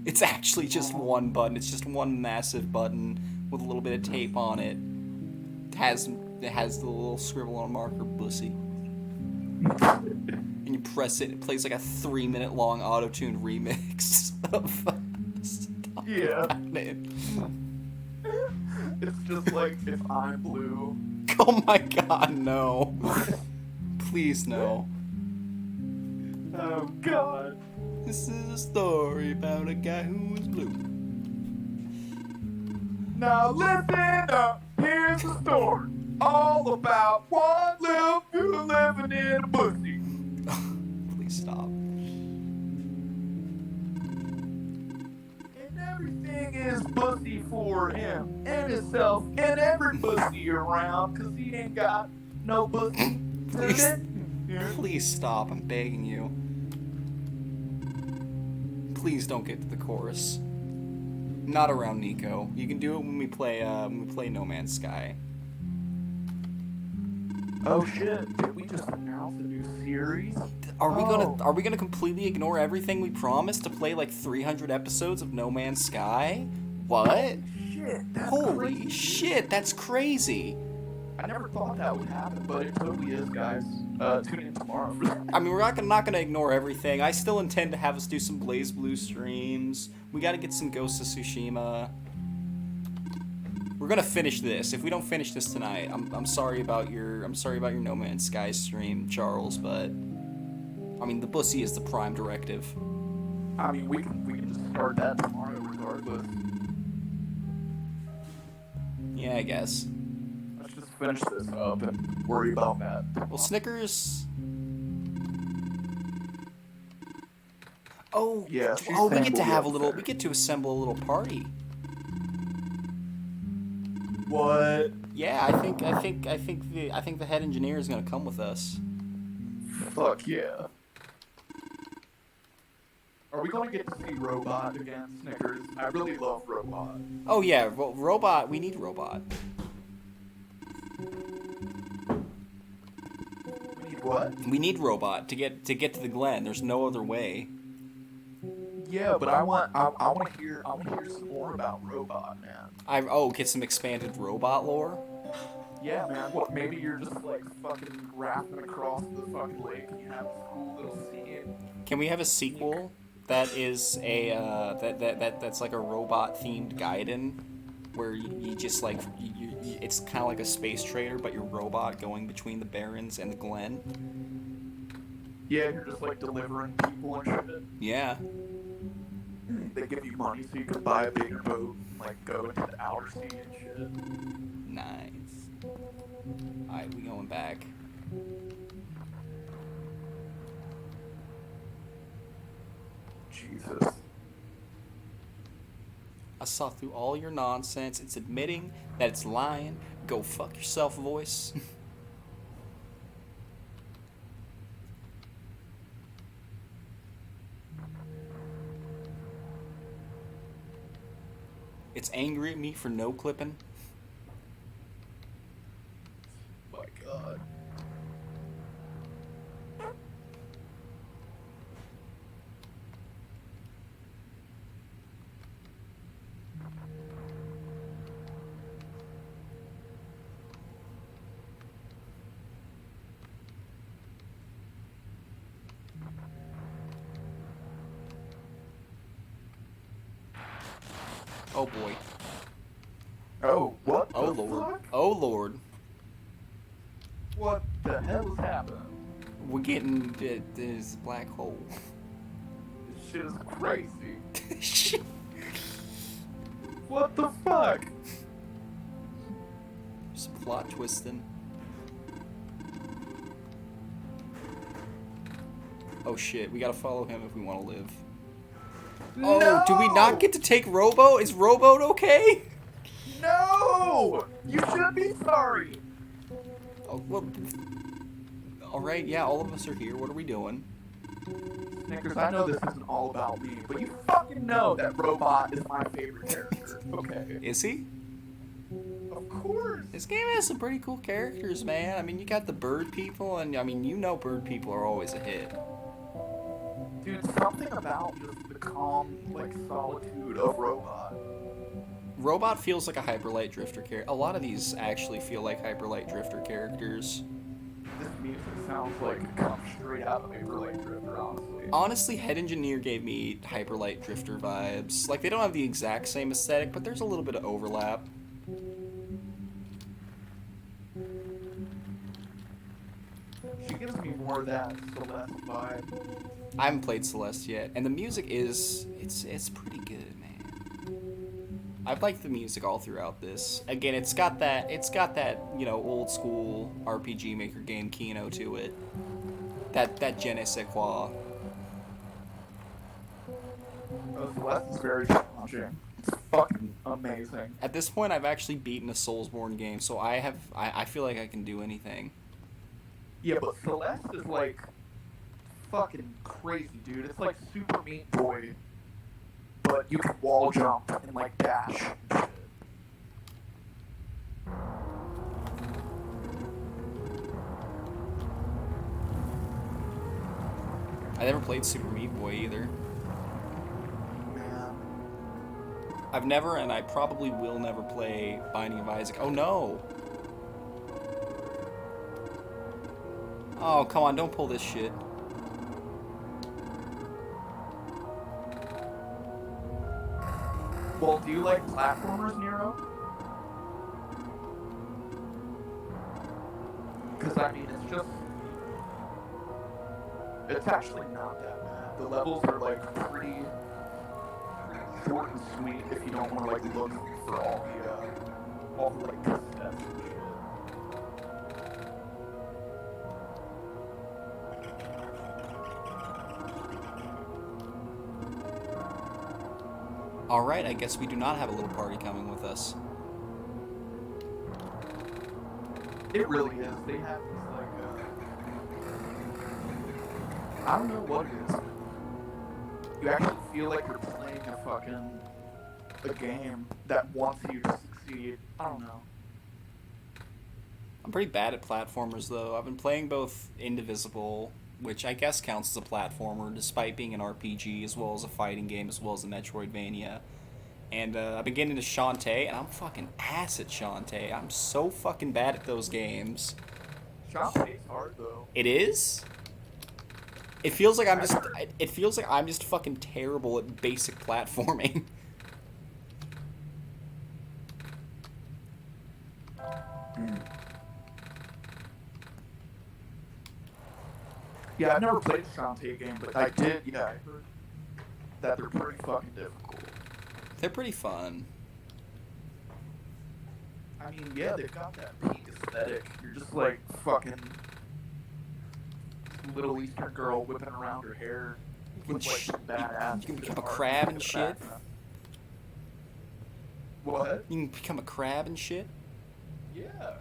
It's actually just one button. It's just one massive button with a little bit of tape on it. It has the little scribble on marker bussy. And you press it, it plays like a 3-minute long auto-tuned remix of stuff. Yeah. Man. It's just like if I'm blue. Oh my god, no. Please no. Oh god. This is a story about a guy who was blue. Now listen up, here's the story. All about one little dude living in a pussy. Please stop. And everything is pussy for him and himself and every pussy around, cause he ain't got no pussy. Please stop, I'm begging you. Please don't get to the chorus. Not around Nico. You can do it when we play No Man's Sky. Oh shit, did we just announce a new series? Are we gonna completely ignore everything we promised to play like 300 episodes of No Man's Sky? What? Shit, that's Holy crazy. shit, that's crazy. I never thought that would happen, but it totally is, guys. Tune in tomorrow for that. I mean, we're not gonna ignore everything. I still intend to have us do some Blaze Blue streams. We gotta get some Ghost of Tsushima. We're gonna finish this. If we don't finish this tonight, I'm sorry about your No Man's Sky stream, Charles. But I mean, the bussy is the prime directive. I mean, we can just start that tomorrow, regardless. Yeah, I guess. Let's just finish this up and worry about that. Well, Snickers. Oh, Yeah, she's oh, we saying get to we'll be have a upset. little. We get to assemble a little party. What? Yeah, I think the head engineer is gonna come with us. Fuck yeah. Are we gonna get to see Robot again, Snickers? I really love Robot. Oh yeah, Robot. We need Robot. We need what? We need Robot to get to the Glen. There's no other way. Yeah, but I want to hear some more about Robot, man. Get some expanded Robot lore. Yeah, man. What? Maybe you're just like fucking rafting across the fucking lake and you have this cool little scene. Can we have a sequel that is a that's like a robot themed Gaiden, where you just like it's kind of like a space trader, but you're robot going between the Barrens and the Glen. Yeah, you're just like delivering people and shit. Yeah. They give you money so you can buy a bigger boat, and, like go into the outer sea and shit. Nice. Alright, we going back. Jesus. I saw through all your nonsense. It's admitting that it's lying. Go fuck yourself, voice. It's angry at me for no clipping. god. Oh boy. Oh, what Oh the lord. fuck? Oh lord. What the hell is happening? We're getting this black hole. This shit is crazy. Shit. What the fuck? Some plot twisting. Oh shit, we gotta follow him if we want to live. No! Oh, do we not get to take Rowboat? Is Rowboat okay? No! You should be sorry! Oh, well, alright, yeah, all of us are here. What are we doing? Snickers, I know this isn't all about me, but you fucking know that Robot is my favorite character, okay? Is he? Of course! This game has some pretty cool characters, man. I mean, you got the bird people, and I mean, you know bird people are always a hit. Dude, something about just the calm, like, solitude of Robot. Robot feels like a Hyperlight Drifter character. A lot of these actually feel like Hyperlight Drifter characters. This music sounds like it comes straight out of Hyperlight Drifter, honestly. Honestly, Head Engineer gave me Hyperlight Drifter vibes. Like, they don't have the exact same aesthetic, but there's a little bit of overlap. She gives me more of that Celeste vibe. I haven't played Celeste yet, and the music is it's pretty good, man. I've liked the music all throughout this. Again, it's got that you know old school RPG Maker game Kino to it. That je ne sais quoi. Oh, Celeste is very challenging. It's fucking amazing. At this point, I've actually beaten a Soulsborne game, so I feel like I can do anything. Yeah, but Celeste is like fucking crazy, dude. It's like Super Meat Boy, but you can wall jump and like dash. And shit. I never played Super Meat Boy either. Man. I've never, and I probably will never play Binding of Isaac. Oh no! Oh, come on, don't pull this shit. Well, do you like platformers, Nero? Because I mean, it's actually not that bad. The levels are like pretty short and sweet if you don't want to like look for all the like steps and shit. Alright, I guess we do not have a little party coming with us. It really is. They have this like I don't know what it is. You actually feel like you're playing a game that wants you to succeed. I don't know. I'm pretty bad at platformers, though. I've been playing both Indivisible, which I guess counts as a platformer, despite being an RPG, as well as a fighting game, as well as a Metroidvania. And I've been getting into Shantae, and I'm fucking ass at Shantae. I'm so fucking bad at those games. Shantae's hard though. It is? It feels like I'm just fucking terrible at basic platforming. Yeah, I've never played a Shantae game, but I did, yeah, I heard that they're pretty fucking difficult. They're pretty fun. I mean, yeah, they've got that peak aesthetic. You're just like fucking little Eastern girl whipping around her hair with like some badass. You can become a crab and shit. What? You can become a crab and shit. Yeah.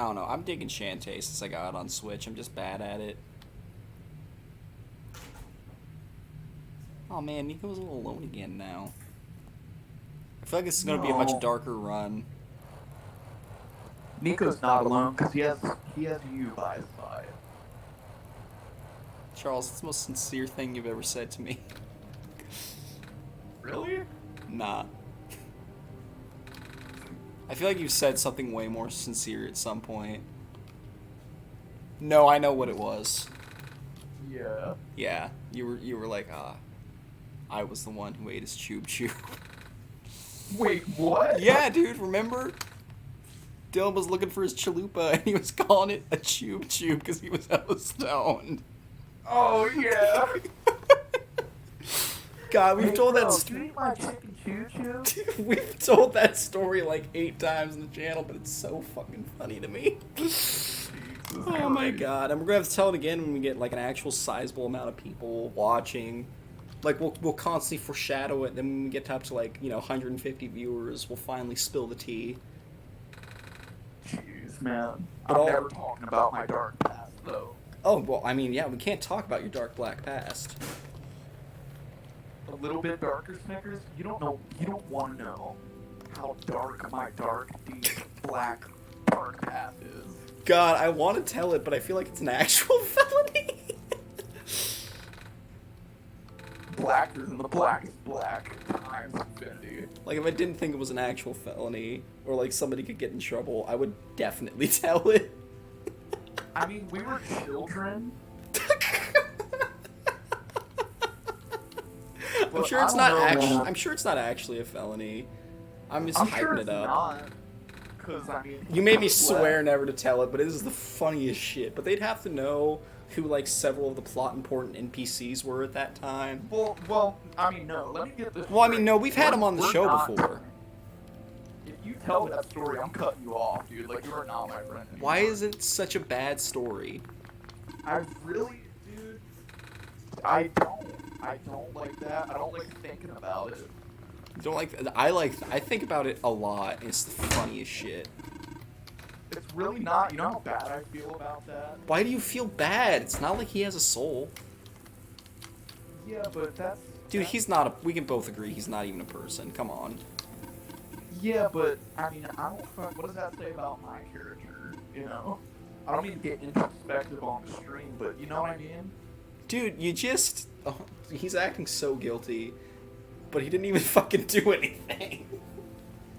I don't know. I'm digging Shantae since I got it on Switch. I'm just bad at it. Oh man, Nico's a little alone again now. I feel like this is gonna be a much darker run. Nico's not alone because he has you by his side. Charles, it's the most sincere thing you've ever said to me. Really? Nah. I feel like you've said something way more sincere at some point. No, I know what it was. Yeah. Yeah, you were like, I was the one who ate his chube chube. Wait, what? Yeah, dude, remember? Dylan was looking for his chalupa and he was calling it a chube chube because he was hella stoned. Oh yeah. God, we've told that story. Eat my chicken choo choo. We've told that story like 8 times on the channel, but it's so fucking funny to me. Oh my god. And we're gonna have to tell it again when we get like an actual sizable amount of people watching. Like we'll constantly foreshadow it, then when we get up to like, 150 viewers, we'll finally spill the tea. Jeez, man. But I'm never talking about my dark past though. Oh, well, I mean, yeah, we can't talk about your dark black past. A little bit darker, Snickers? You don't want to know how dark my dark, deep, black, dark past is. God, I want to tell it, but I feel like it's an actual felony. Blacker than the blackest black times infinity. Like, if I didn't think it was an actual felony, or like somebody could get in trouble, I would definitely tell it. I mean, we were children. I'm sure it's not actually. I'm sure it's not actually a felony. I'm just hyping it up. Because I mean, You made me swear never to tell it, but it is the funniest shit. But they'd have to know who like several of the plot important NPCs were at that time. Well, I mean, no. Let me get this. Well, I mean, no, we've had them on the show before. If you tell that story, I'm cutting you off, dude. Like, you are not my friend anymore. Why is it such a bad story? I really, dude. I don't like that. I don't like thinking about it. You don't like? I think about it a lot. It's the funniest shit. It's really not. You know how bad I feel about that? Why do you feel bad? It's not like he has a soul. Yeah, but that's... Dude, he's not a... We can both agree he's not even a person. Come on. Yeah, but, I mean, I don't... What does that say about my character, you know? I don't mean to get introspective on the stream, but you know what I mean? Dude, you just... Oh, he's acting so guilty, but he didn't even fucking do anything.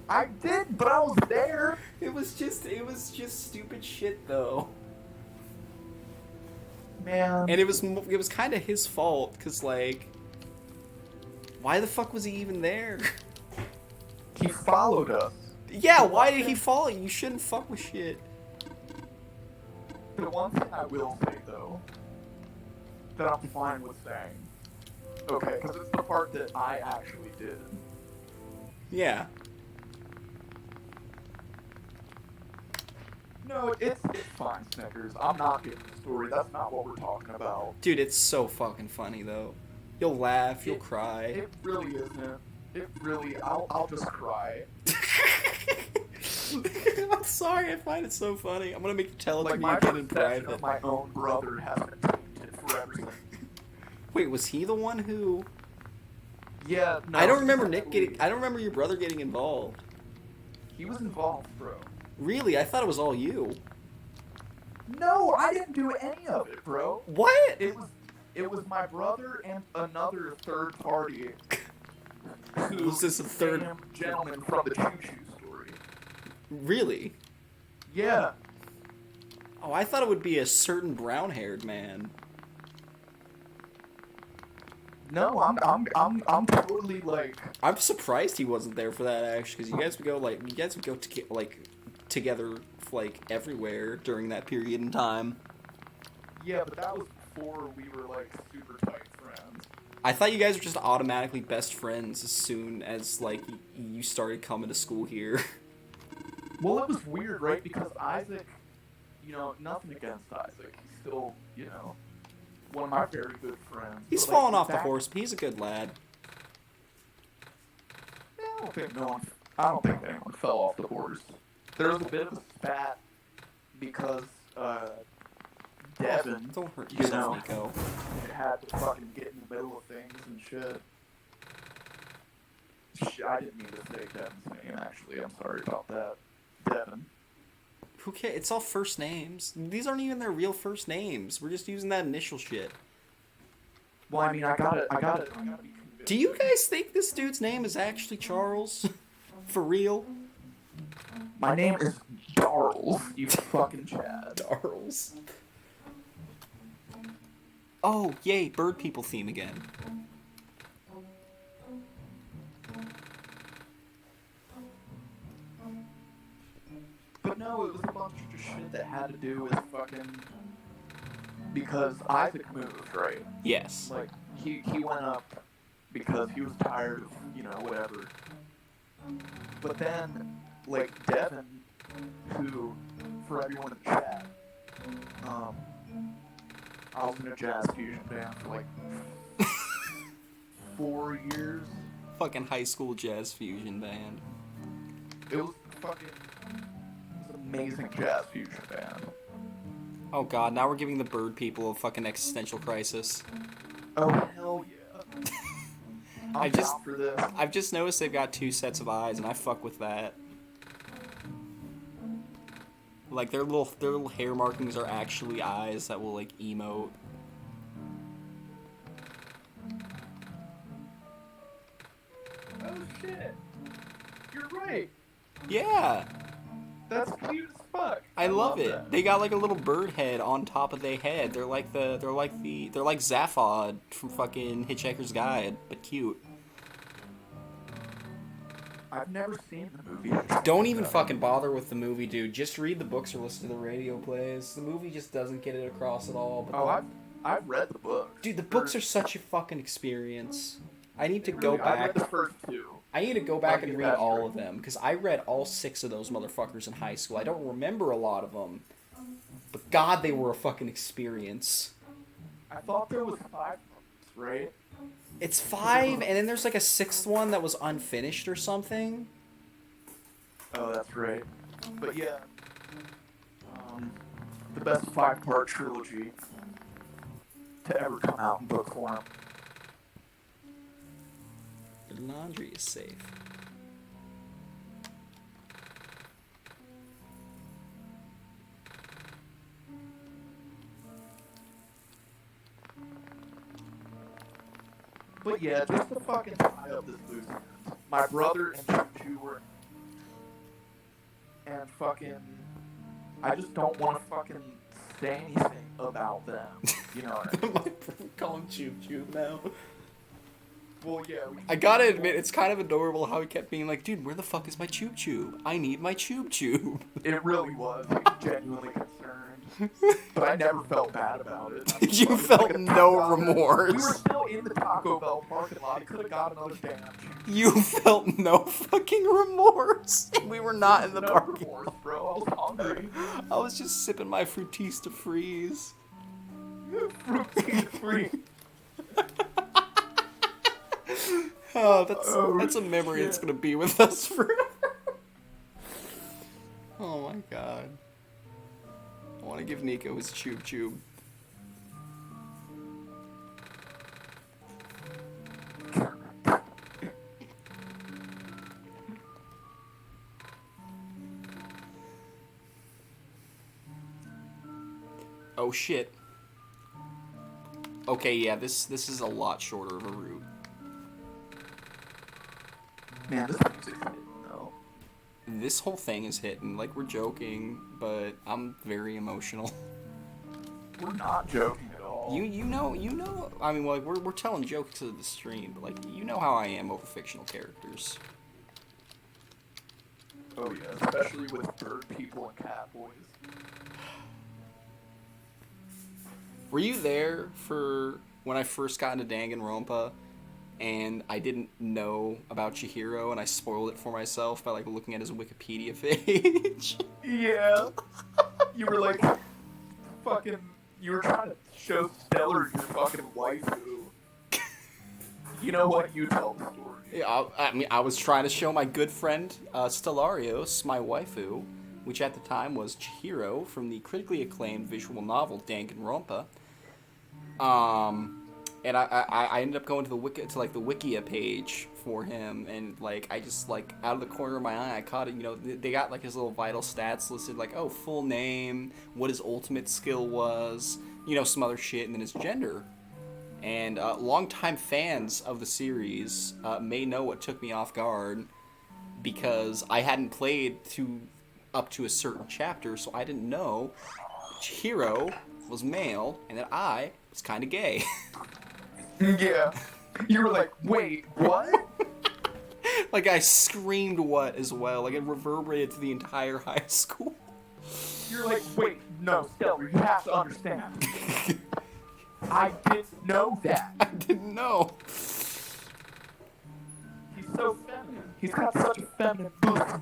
I did, but I was there. It was just stupid shit, though. Man. And it was kind of his fault, because, like... Why the fuck was he even there? He followed us. Yeah, why did he follow you? You shouldn't fuck with shit. The one thing I will say, though, that I'm fine with saying, okay, because it's the part that I actually did. Yeah. No, it's fine, Snickers. I'm not getting the story. That's not what we're talking about. Dude, it's so fucking funny, though. You'll laugh, you'll cry. It really isn't. It really... I'll just cry. I'm sorry, I find it so funny. I'm gonna make you tell it Like, to me my again in perception private. of my own brother has been tainted forever since. Wait, was he the one who... Yeah, no. I don't remember I don't remember your brother getting involved. He was involved, bro. Really? I thought it was all you. No, I didn't do any of it, bro. What? It was my brother and another third party. Who Was this a third... Sam gentleman from the Choo Choo story? Really? Yeah. Oh, I thought it would be a certain brown-haired man. No, I'm totally like. I'm surprised he wasn't there for that, actually, because you guys would go together like everywhere during that period in time. Yeah, but that was before we were like super tight friends. I thought you guys were just automatically best friends as soon as like you started coming to school here. Well, it was weird, right? Because Isaac, you know, nothing against Isaac. He's still, you know, one of my very good friends. He's But, like, fallen off the horse, but he's a good lad. I don't think anyone fell off the horse. There was a bit of a spat because Devin, Don't hurt you yourself, know, Nico. had to fucking get in the middle of things and shit. I didn't mean to say Devin's name, actually. I'm sorry about that. Devin. Who cares? It's all first names. These aren't even their real first names. We're just using that initial shit. Well, I mean, I gotta be convinced. Do you guys think this dude's name is actually Charles? For real? My name is Darles, you fucking Chad. Charles. Oh, yay, bird people theme again. But no, it was a bunch of shit that had to do with fucking... Because Isaac moved, right? Yes. Like, he went up because he was tired of, you know, whatever. But then, like, Devin, who, for everyone in the chat, I was in a jazz fusion band for, like, 4 years. Fucking high school jazz fusion band. It was fucking... It was an amazing jazz fusion band. Oh god, now we're giving the bird people a fucking existential crisis. Oh, hell yeah. I'm down for this. I've just noticed they've got 2 sets of eyes, and I fuck with that. Like, their little hair markings are actually eyes that will, like, emote. Oh, shit. You're right. Yeah! That's cute as fuck. I love it. That. They got, like, a little bird head on top of their head. They're like Zaphod from fucking Hitchhiker's Guide, but cute. I've never seen the movie. Don't even fucking bother with the movie, dude. Just read the books or listen to the radio plays. The movie just doesn't get it across at all. But I've read the book. dude, the books are such a fucking experience. I need to go I back. read the first 2. I need to go back and read all of them, because I read all 6 of those motherfuckers in high school. I don't remember a lot of them, but god, they were a fucking experience. I thought there was 5 books, right? It's 5, and then there's like a 6th one that was unfinished or something. Oh, that's right. But yeah, the best 5-part trilogy to ever come out in book form. Your laundry is safe. But yeah, just to fucking tie up this loose end, my brother and Choo were... And fucking... I just don't want to fucking say anything about them. You know what I mean? Call him Choob Choob now. Well, yeah. I gotta admit, it's kind of adorable how he kept being like, dude, where the fuck is my Choob Choob? I need my Choob Choob. It really was. He was genuinely concerned. But I never felt bad about it. I mean, You felt no remorse. We were still in the Taco Bell parking lot. He could have got another damn cheese. You felt no fucking remorse. We were not in the No parking remorse, lot. bro. I was hungry. I was just sipping my Fruitista Freeze. Fruity free. Oh, that's a memory that's gonna be with us forever. Oh my god. I want to give Nico his Choob Choob. Oh shit. Okay, yeah, this is a lot shorter of a route. Man, this music's hitting, though. This whole thing is hitting. Like, we're joking, but I'm very emotional. We're not joking at all. You know. I mean, like, we're telling jokes to the stream, but like, you know how I am over fictional characters. Oh yeah, especially with bird people and cat boys. Were you there for when I first got into Danganronpa, and I didn't know about Chihiro, and I spoiled it for myself by like looking at his Wikipedia page? Yeah. You were like, fucking, you were trying to show Stellar your fucking waifu. You know what? You tell the story. Yeah, I mean, I was trying to show my good friend Stellarios, my waifu, which at the time was Chihiro from the critically acclaimed visual novel Danganronpa. And I ended up going to the Wikia page for him, and like I just like out of the corner of my eye I caught it. You know, they got like his little vital stats listed, like full name, what his ultimate skill was, some other shit, and then his gender. And longtime fans of the series may know what took me off guard, because I hadn't played up to a certain chapter, so I didn't know Chihiro was male and that I was kind of gay. Yeah. You were like, wait, what? Like, I screamed what as well. Like, it reverberated to the entire high school. You're like, wait, no, Stellar, you have to understand. I didn't know that. I didn't know. He's so feminine. He's got such a feminine bussy.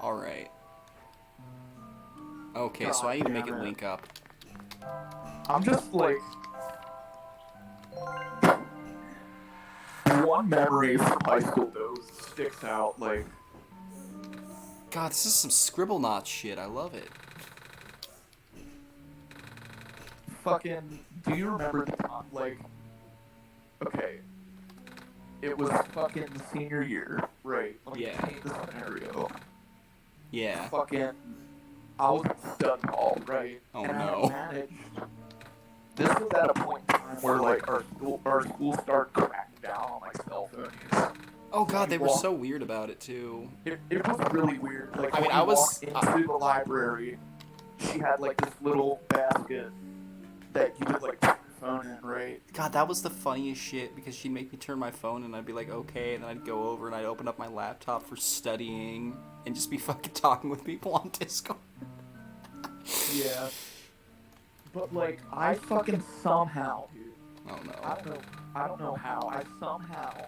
Alright. Okay, God, so I need to make it damn it. link up. I'm just like... One memory from high school, though, sticks out, like... God, this is some Scribblenauts shit. I love it. Fucking... Do you remember the time, like... Okay. It was fucking senior year, right? Let me Yeah. paint the scenario. Yeah. Fucking... I was in stud hall, right? Oh, and no. I managed... This was at a point in time where, like, our school started cracking down on, like, cell phone use. Oh god, they were so weird about it, too. It was really weird. Like, I mean, when I you was- walked into the library, she had, like, this little basket that you could, like, put your phone in, right? God, that was the funniest shit, because she'd make me turn my phone and I'd be like, okay, and then I'd go over and I'd open up my laptop for studying and just be fucking talking with people on Discord. Yeah. But, like, I fucking somehow, dude, Oh no. I don't know how, I somehow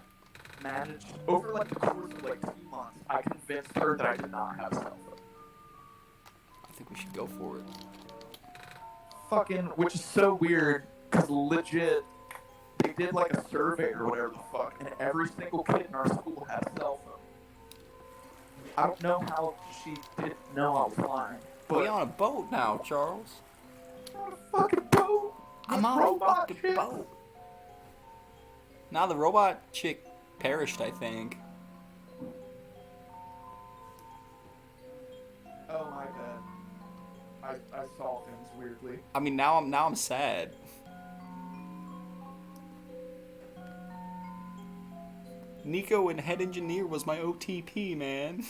managed, over, like, the course of, like, 2 months, I convinced her that I did not have a cell phone. I think we should go for it. Fucking, which is so weird, because legit, they did, like, a survey or whatever the fuck, and every single kid in our school had a cell phone. I don't know how she didn't know I was lying, but... We on a boat now, Charles. I'm on a fucking boat! I'm on a robot fucking shit. boat. Now the robot chick perished, I think. Oh my bad. I saw things weirdly. I mean, now I'm sad. Nico and head engineer was my OTP, man.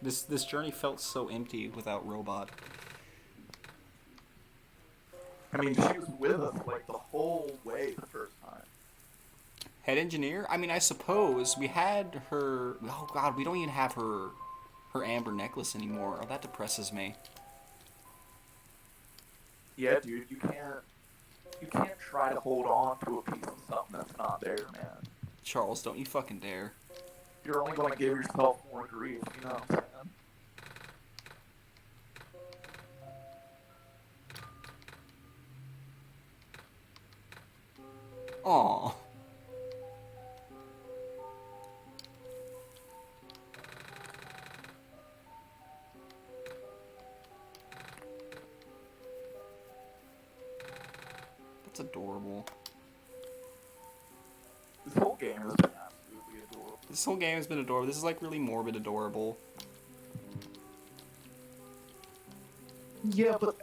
This journey felt so empty without Robot. I mean, she was with us, like, the whole way the first time. Head engineer? I mean, I suppose we had her. Oh god, we don't even have her amber necklace anymore. Oh, that depresses me. Yeah, dude, you can't try to hold on to a piece of something that's not there, man. Charles, don't you fucking dare. You're only gonna give yourself more grief, you know what I'm saying? Aw. That's adorable. This whole game has been absolutely adorable. This whole game has been adorable. This is like really morbid adorable. Yeah, but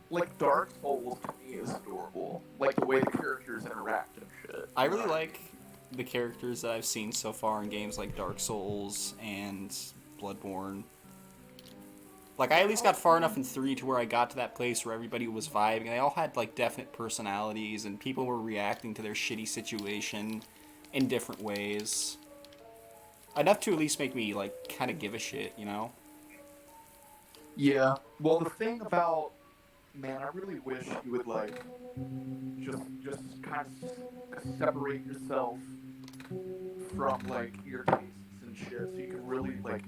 like, Dark Souls to me is adorable. Like, the way the characters interact and shit. I really like the characters that I've seen so far in games like Dark Souls and Bloodborne. Like, I at least got far enough in 3 to where I got to that place where everybody was vibing, and they all had, like, definite personalities, and people were reacting to their shitty situation in different ways. Enough to at least make me, like, kind of give a shit, you know? Yeah. Well, the thing about... Man, I really wish you would, like, just kind of separate yourself from, like, your tastes and shit, so you can really, like,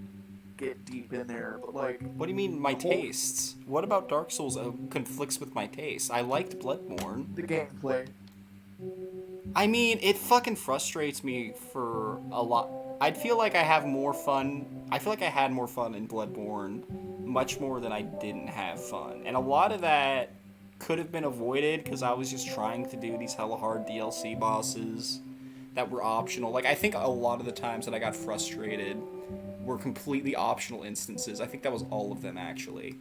get deep in there, but like, What do you mean, my the whole- tastes? What about Dark Souls conflicts with my tastes? I liked Bloodborne. the gameplay. I mean, it fucking frustrates me for a lot. I'd feel like I have more fun. I feel like I had more fun in Bloodborne, much more than I didn't have fun. And a lot of that could have been avoided because I was just trying to do these hella hard DLC bosses that were optional. Like, I think a lot of the times that I got frustrated were completely optional instances. I think that was all of them, actually.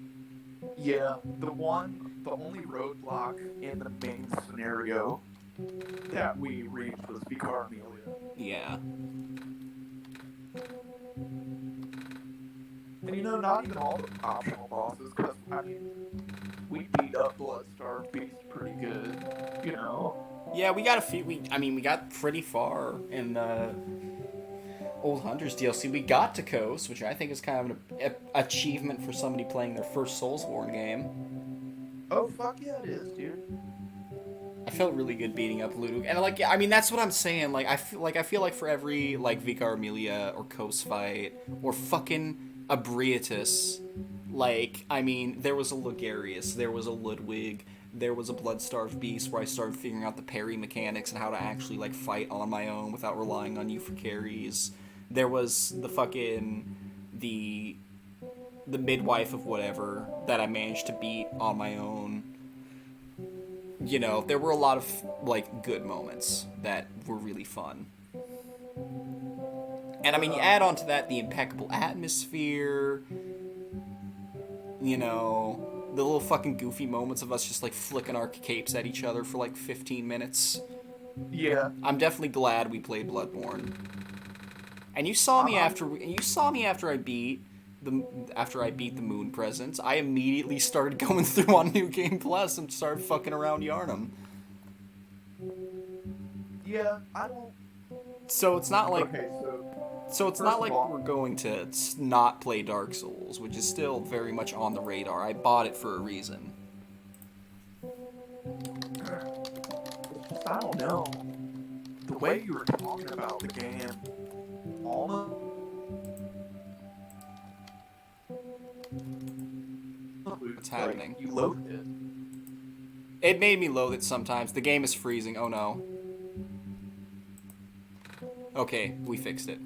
Yeah, the only roadblock in the main scenario that we reached was Vicar Amelia. Yeah. And you know, not even all the optional bosses, because, I mean, we beat up Bloodstar Beast pretty good, you know? Yeah, we got a few. We got pretty far in the Old Hunters DLC. We got to Coast, which I think is kind of an achievement for somebody playing their first Soulsborne game. Oh, fuck yeah, it is, dude. I felt really good beating up Ludwig, and like, I mean, that's what I'm saying. Like, I feel like for every like Vicar Amelia or Coast fight or fucking Abriatus, like, I mean, there was a Logarius, there was a Ludwig, there was a Bloodstarved Beast where I started figuring out the parry mechanics and how to actually like fight on my own without relying on you for carries. There was the fucking the midwife of whatever that I managed to beat on my own. You know, there were a lot of like good moments that were really fun. And I mean, you add on to that the impeccable atmosphere, you know, the little fucking goofy moments of us just like flicking our capes at each other for like 15 minutes. Yeah. I'm definitely glad we played Bloodborne. And you saw me after I beat the Moon Presence. I immediately started going through on New Game Plus and started fucking around Yarnum. Yeah, I don't... So it's not like Okay, So it's First not of like all- we're going to not play Dark Souls, which is still very much on the radar. I bought it for a reason. I don't know. The way you were talking about the game, almost... What's happening? You loathed it. It made me loathe it sometimes. The game is freezing. Oh no. Okay, we fixed it.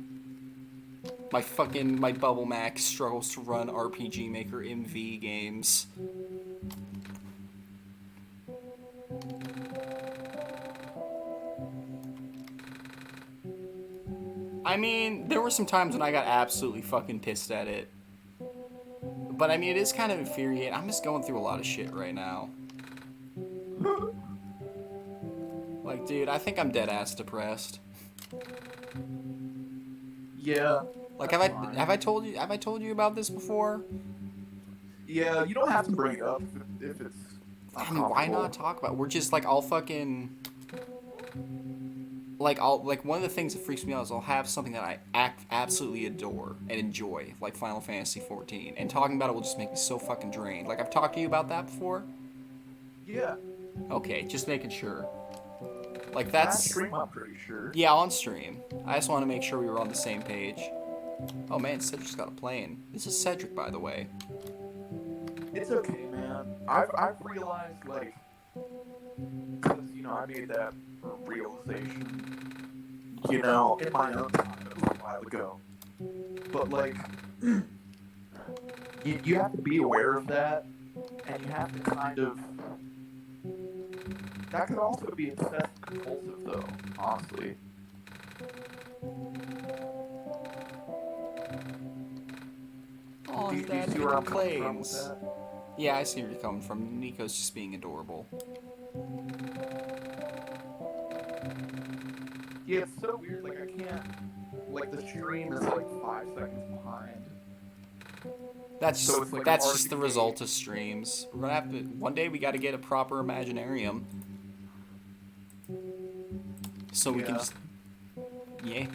My Bubble Mac struggles to run RPG Maker MV games. I mean, there were some times when I got absolutely fucking pissed at it. But I mean, it is kind of infuriating. I'm just going through a lot of shit right now. Like, dude, I think I'm dead ass depressed. Yeah. Like, that's have fine. I told you about this before? Yeah, you don't have to bring it up if it's... I mean, why not talk about it? We're just like all fucking like one of the things that freaks me out is I'll have something that I absolutely adore and enjoy, like Final Fantasy 14, and talking about it will just make me so fucking drained. Like, I've talked to you about that before. Yeah. Okay, just making sure. Like, That that's stream, I'm pretty sure. yeah, on stream. I just want to make sure we were on the same page. Oh man, Cedric's got a plane. This is Cedric, by the way. It's okay, man. I've realized, like, because, you know, I made that realization, you know, in my own time, it was a while ago. But, like, you have to be aware of that, and you have to kind of... That could also be obsessive compulsive, though, honestly. Oh, Do you Dad, see he where I'm coming from with planes. that? Yeah, I see where you're coming from. Nico's just being adorable. Yeah, it's so weird, like, I can't... Like, the stream is, like, 5 seconds behind. That's So just, it's, like, that's hard just to the gauge. result of streams. We're gonna have to one day we got to get a proper Imaginarium, so we can Yeah. just yeah.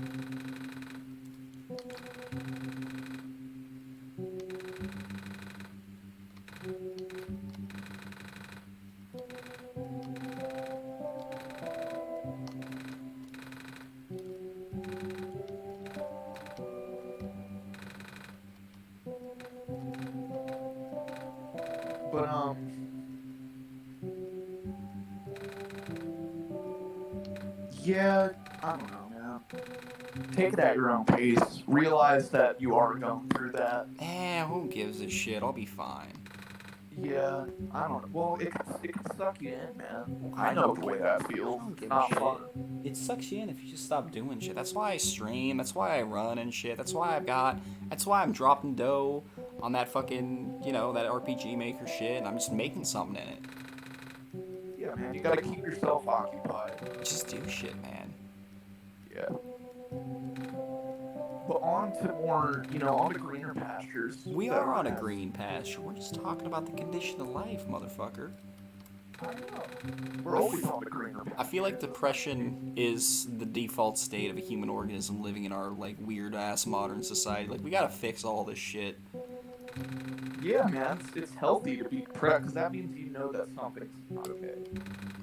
But yeah, I don't know, man. Take it at your own pace. Realize that you are going through that. Who gives a shit? I'll be fine. Yeah, I don't know. Well, it can suck you in, man. I know the way that feels. I don't give Not a shit. fun. It sucks you in if you just stop doing shit. That's why I stream. That's why I run and shit. That's why I'm dropping dough on that fucking, that RPG Maker shit, and I'm just making something in it. Yeah, man, you gotta keep yourself occupied. Just do shit, man. Yeah. But on to more, on to greener pastures. We are on a green pasture. We're just talking about the condition of life, motherfucker. I know. We're always on the greener pastures. I feel like depression is the default state of a human organism living in our, weird ass modern society. We gotta fix all this shit. Yeah, man, it's healthy to be depressed, because that means you know that something's not okay.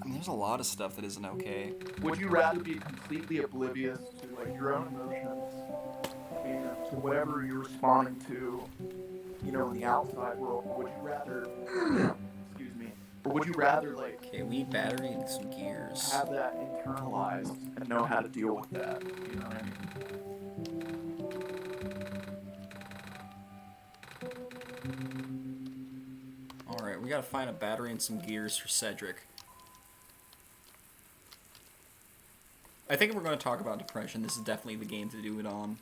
I mean, there's a lot of stuff that isn't okay. Would you rather be completely oblivious to, your own emotions and to whatever you're responding to, in the outside world? Or would you rather, excuse me, or would you rather, Okay, we need battery and some gears. have that internalized and know how to deal with that? You know what I mean? Alright, we gotta find a battery and some gears for Cedric. I think if we're gonna talk about depression, this is definitely the game to do it on.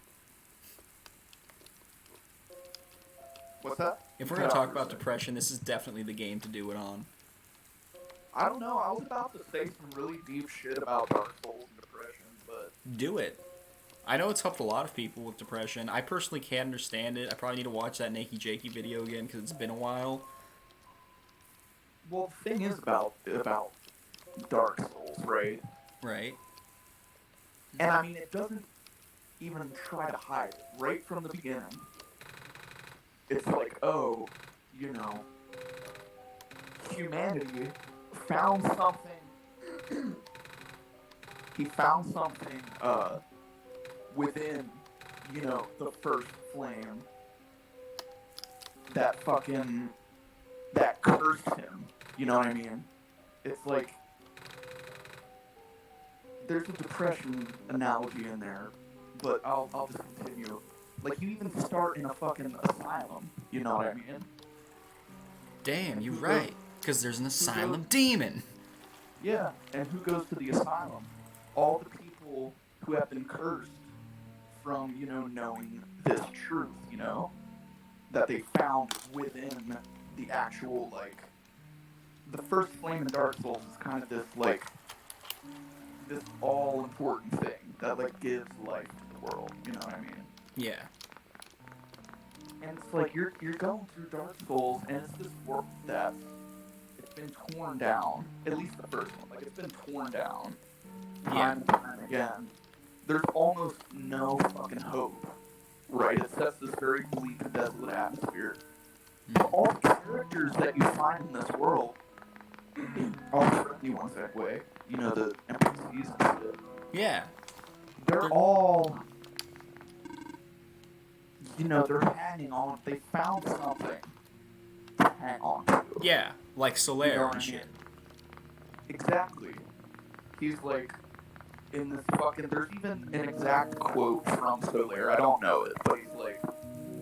What's that? If we're gonna talk about depression, this is definitely the game to do it on. I don't know, I was about to say some really deep shit about Dark Souls and depression, but... Do it. I know it's helped a lot of people with depression. I personally can't understand it. I probably need to watch that Nakey Jakey video again, because it's been a while. Well, the thing is about Dark Souls, right? Right. And I mean, it doesn't even try to hide it right from the beginning. It's like, oh, humanity found something. He found something within, the first flame that cursed him. You know what I mean? It's like, there's a depression analogy in there, but I'll just continue. You even start in a fucking asylum, you know what I mean? Damn, you're right. Because there's an asylum demon. Yeah, and who goes to the asylum? All the people who have been cursed from, knowing this truth, that they found within the actual, the first flame in Dark Souls is kind of this all-important thing that, gives life to the world, you know what I mean? Yeah. And it's you're going through Dark Souls, and it's this world that it's been torn down. At least the first one, it's been torn down time and time again. There's almost no fucking hope, right? It sets this very bleak and desolate atmosphere. But all the characters that you find in this world, all friendly ones anyway, the NPCs and shit. Yeah. They're all, they're hanging on. They found something to hang on to. Yeah, like Solaire You know what and I mean? shit. Exactly. He's in this fucking, there's even an exact quote from Solaire, I don't know it, but he's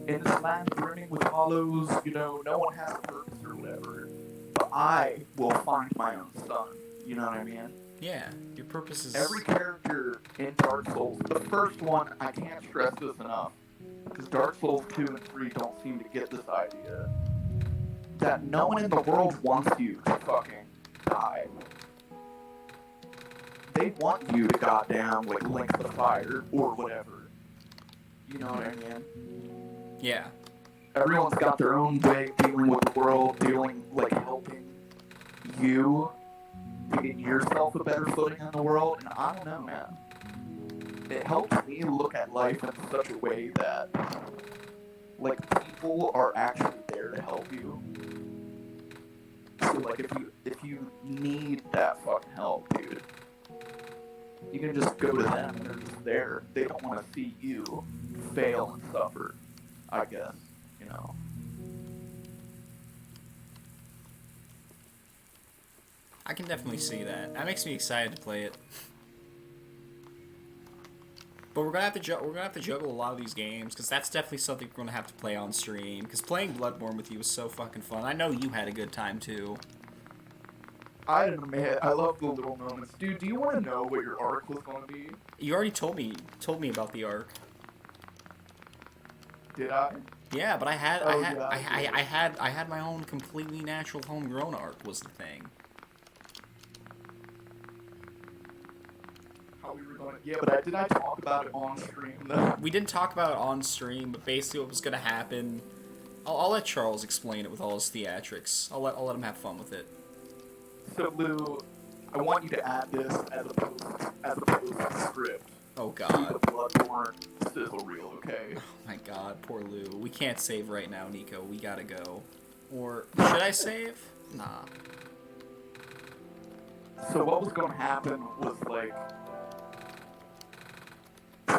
in this land brimming with hollows, no one has a purpose or whatever, but I will find my own sun, you know what I mean? Yeah, your purpose is... Every character in Dark Souls, the first one, I can't stress this enough, because Dark Souls 2 and 3 don't seem to get this idea, that no one in the world wants you to fucking die. They want you to goddamn, link the fire, or whatever. You know what I mean? Yeah. Everyone's got their own way of dealing with the world, helping you to get yourself a better footing in the world, and I don't know, man. It helps me look at life in such a way that, people are actually there to help you. So, if you need that fucking help, dude, you can just go to them and they're just there. They don't want to see you fail and suffer, I guess, I can definitely see that. That makes me excited to play it. But we're gonna have to juggle a lot of these games because that's definitely something we're gonna have to play on stream. Because playing Bloodborne with you was so fucking fun. I know you had a good time too. I admit, I love the little moments. Dude, do you want to know what your arc was going to be? You already told me about the arc. Did I? Yeah, but Oh, yeah, I had my own completely natural homegrown arc was the thing. How we were going to... Yeah, but did I talk about it on stream, though? We didn't talk about it on stream, but basically what was gonna happen. I'll let Charles explain it with all his theatrics. I'll let him have fun with it. So, Lou, I want you to add this as a post script. Oh To god. the Bloodborne sizzle reel, okay? Oh my god, poor Lou. We can't save right now, Nico. We gotta go. Or should I save? Nah. So what was going to happen was, like...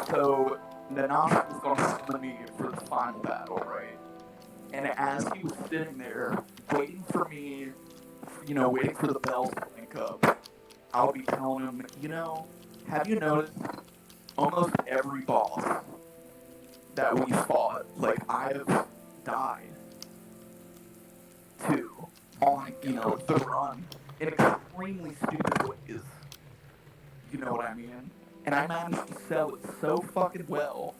So, Nanashi was going to summon me for the final battle, right? And as he was sitting there, waiting for me, waiting for the bells to link up, I'll be telling him, have you noticed almost every boss that we fought, like, I've died to on, the run in extremely stupid ways. You know what I mean? And I managed to sell it so fucking well.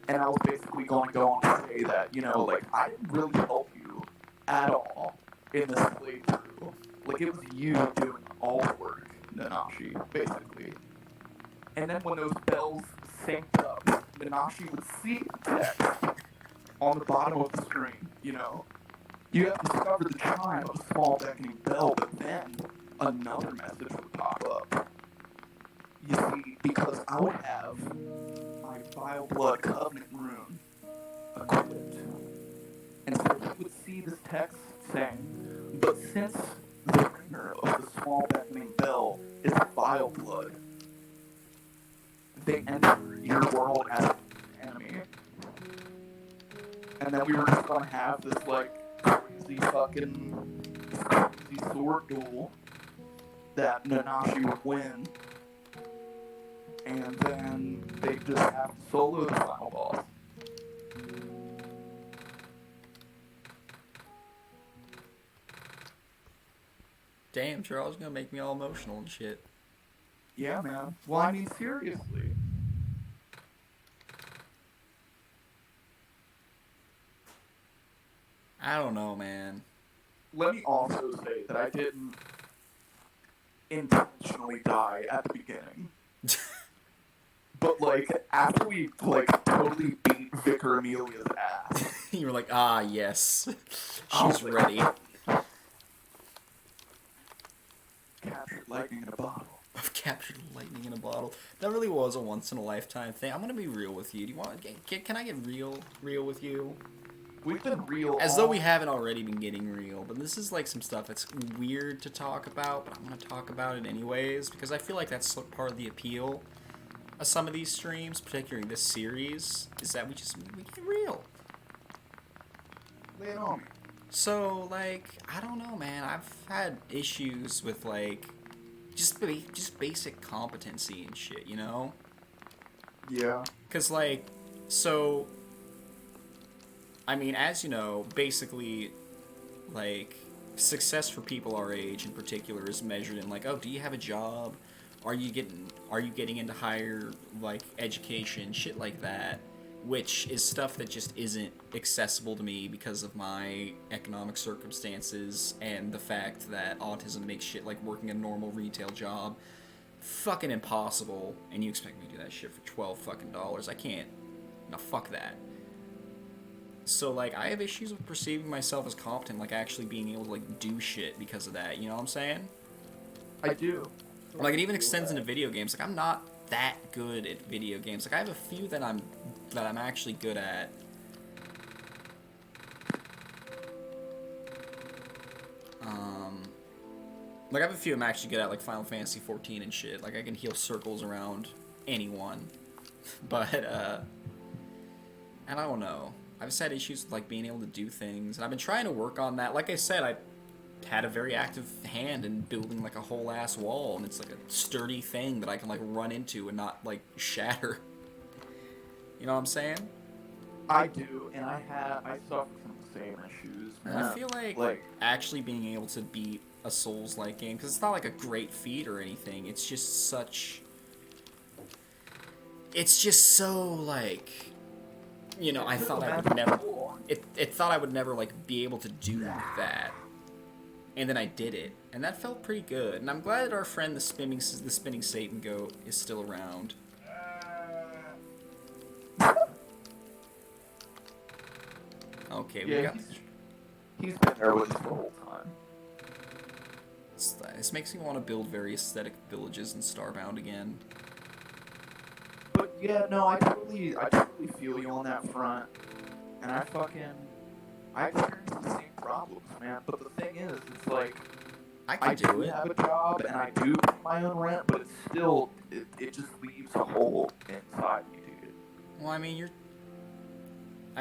And I was basically going to go on to say that, like, I didn't really help you at all in this playthrough. Like, it was you doing all the work, Nanashi, basically. And then when those bells synced up, Nanashi would see the text on the bottom of the screen, You have discovered the chime of a small beckoning bell, but then another message would pop up. You see, because I would have my Vile Blood Covenant rune equipped. And so he would see this text saying, but since the ringer of the small beckoning bell is Vile Blood, they enter your world as an enemy. And then we were just gonna have this, like, crazy sword duel that Nanashi would win. And then they just have to solo the final boss. Damn, Charles, you're gonna make me all emotional and shit. Yeah, man. Well, I mean, seriously. I don't know, man. Let me also say that I didn't intentionally die at the beginning. But, like, after we, like, totally beat Vicar Amelia's ass. You were like, ah, yes. She's ready. Captured lightning in a bottle. I've captured lightning in a bottle. That really was a once-in-a-lifetime thing. I'm gonna be real with you. Do you want? Can I get real with you? We've been real. As though we haven't already been getting real. But this is like some stuff that's weird to talk about, but I'm gonna talk about it anyways because I feel like that's part of the appeal of some of these streams, particularly this series, is that we get real. Lay it on me. So, like, I don't know, man. I've had issues with, like, just basic competency and shit, you know? Yeah. Because, like, so, I mean, as you know, basically, like, success for people our age in particular is measured in, like, oh, do you have a job? Are you getting into higher, like, education, shit like that? Which is stuff that just isn't accessible to me because of my economic circumstances and the fact that autism makes shit like working a normal retail job fucking impossible, and you expect me to do that shit for $12 I can't. No, fuck that. So, like, I have issues with perceiving myself as competent, like, actually being able to, like, do shit because of that, you know what I'm saying? I do. Like, it even extends into video games. Like, I'm not that good at video games. Like, I have a few that I'm actually good at. Like, I have a few I'm actually good at, like Final Fantasy 14 and shit. Like, I can heal circles around anyone. But, and I don't know. I've just had issues with, like, being able to do things. And I've been trying to work on that. Like I said, had a very active hand in building like a whole ass wall, and it's like a sturdy thing that I can like run into and not like shatter. You know what I'm saying? I do, and I suffer from the same issues, man. And I feel like actually being able to beat a Souls-like game, because it's not like a great feat or anything. It's just such. It's just so like, you know, I thought I would never. It thought I would never like be able to do that, and then I did it, and that felt pretty good. And I'm glad that our friend the spinning Satan goat is still around. Okay, we got. He's been there with us the whole time. This makes me want to build very aesthetic villages in Starbound again. But yeah, no, I totally feel you on that front, and I experience the same problems, man. But the thing is, it's like I do have a job and I do pay my own rent, but it's still it just leaves a hole inside me, dude. Well, I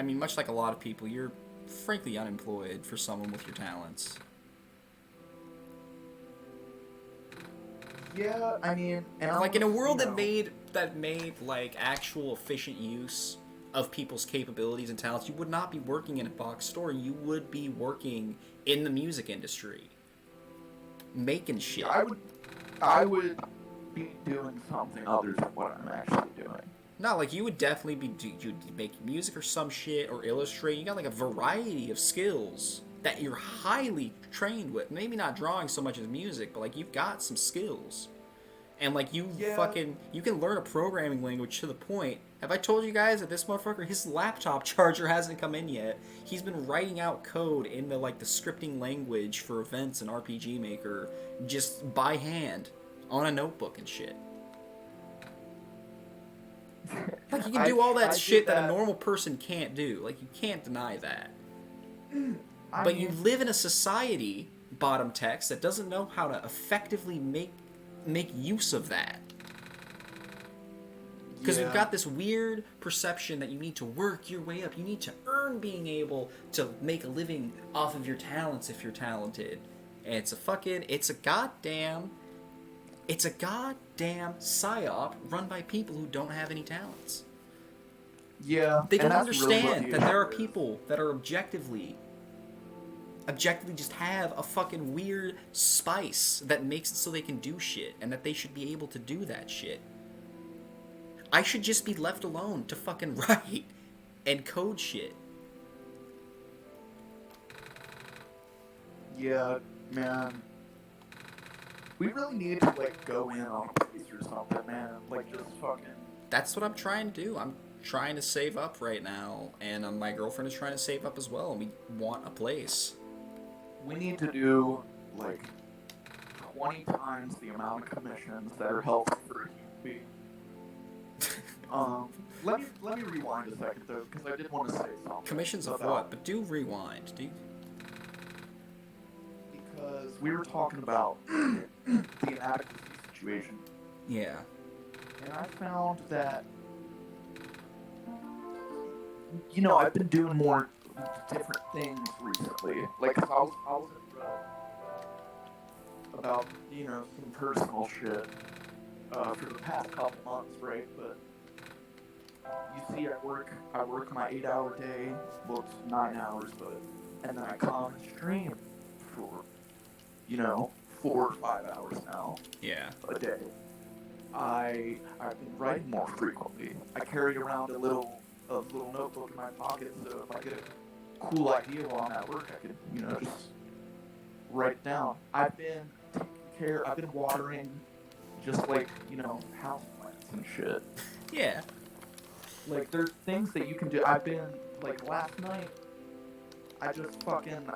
mean, much like a lot of people, you're frankly unemployed for someone with your talents. Yeah, I mean, and like in a world that made like actual efficient use of people's capabilities and talents, you would not be working in a box store. You would be working in the music industry, making shit. I would be doing something other than what I'm actually doing. No, like you would definitely you'd make music or some shit or illustrate. You got like a variety of skills that you're highly trained with. Maybe not drawing so much as music, but like you've got some skills. And like you can learn a programming language to the point. Have I told you guys that this motherfucker, his laptop charger hasn't come in yet? He's been writing out code in the scripting language for events in RPG Maker just by hand on a notebook and shit. Like, you can do all that shit that a normal person can't do. Like, you can't deny that. But you live in a society, bottom text, that doesn't know how to effectively make use of that. Because we've got this weird perception that you need to work your way up. You need to earn being able to make a living off of your talents if you're talented. And it's a goddamn psyop run by people who don't have any talents. Yeah. They don't understand that there are people that are objectively just have a fucking weird spice that makes it so they can do shit, and that they should be able to do that shit. I should just be left alone to fucking write and code shit. Yeah, man. We really need to, go in on a place or something, man. Just fucking... That's what I'm trying to do. I'm trying to save up right now, and my girlfriend is trying to save up as well, and we want a place. We need to do, 20 times the amount of commissions that are helpful for a human being. Let me rewind a second, though, because I did want to say something. Commissions of what? But do rewind. Because we were talking about the inadequacy situation. Yeah. And I found that, I've been doing more different things recently. Cause I was about, some personal shit for the past couple months, right? But you see, I work my 8-hour day. Well, it's 9 hours, and then I come and stream for 4 or 5 hours now. Yeah. A day. I've been writing more frequently. I carry around a little notebook in my pocket, so if I get a cool idea while I'm at work, I can, just write it down. I've been watering just house plants and shit. Yeah. There's things that you can do. I've been, last night, I got a fucking,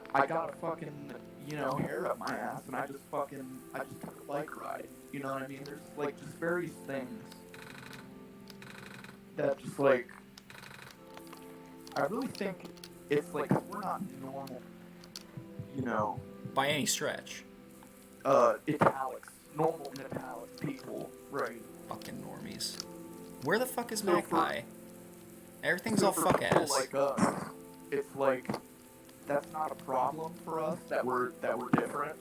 hair up my ass, and I just took a bike ride. You know what I mean? There's, just various things that just, I really think it's, we're not normal, by any stretch. Normal italics people, right? Fucking normies. Where the fuck is Magpie? Everything's all fuck ass. Like us, it's that's not a problem for us that we're different.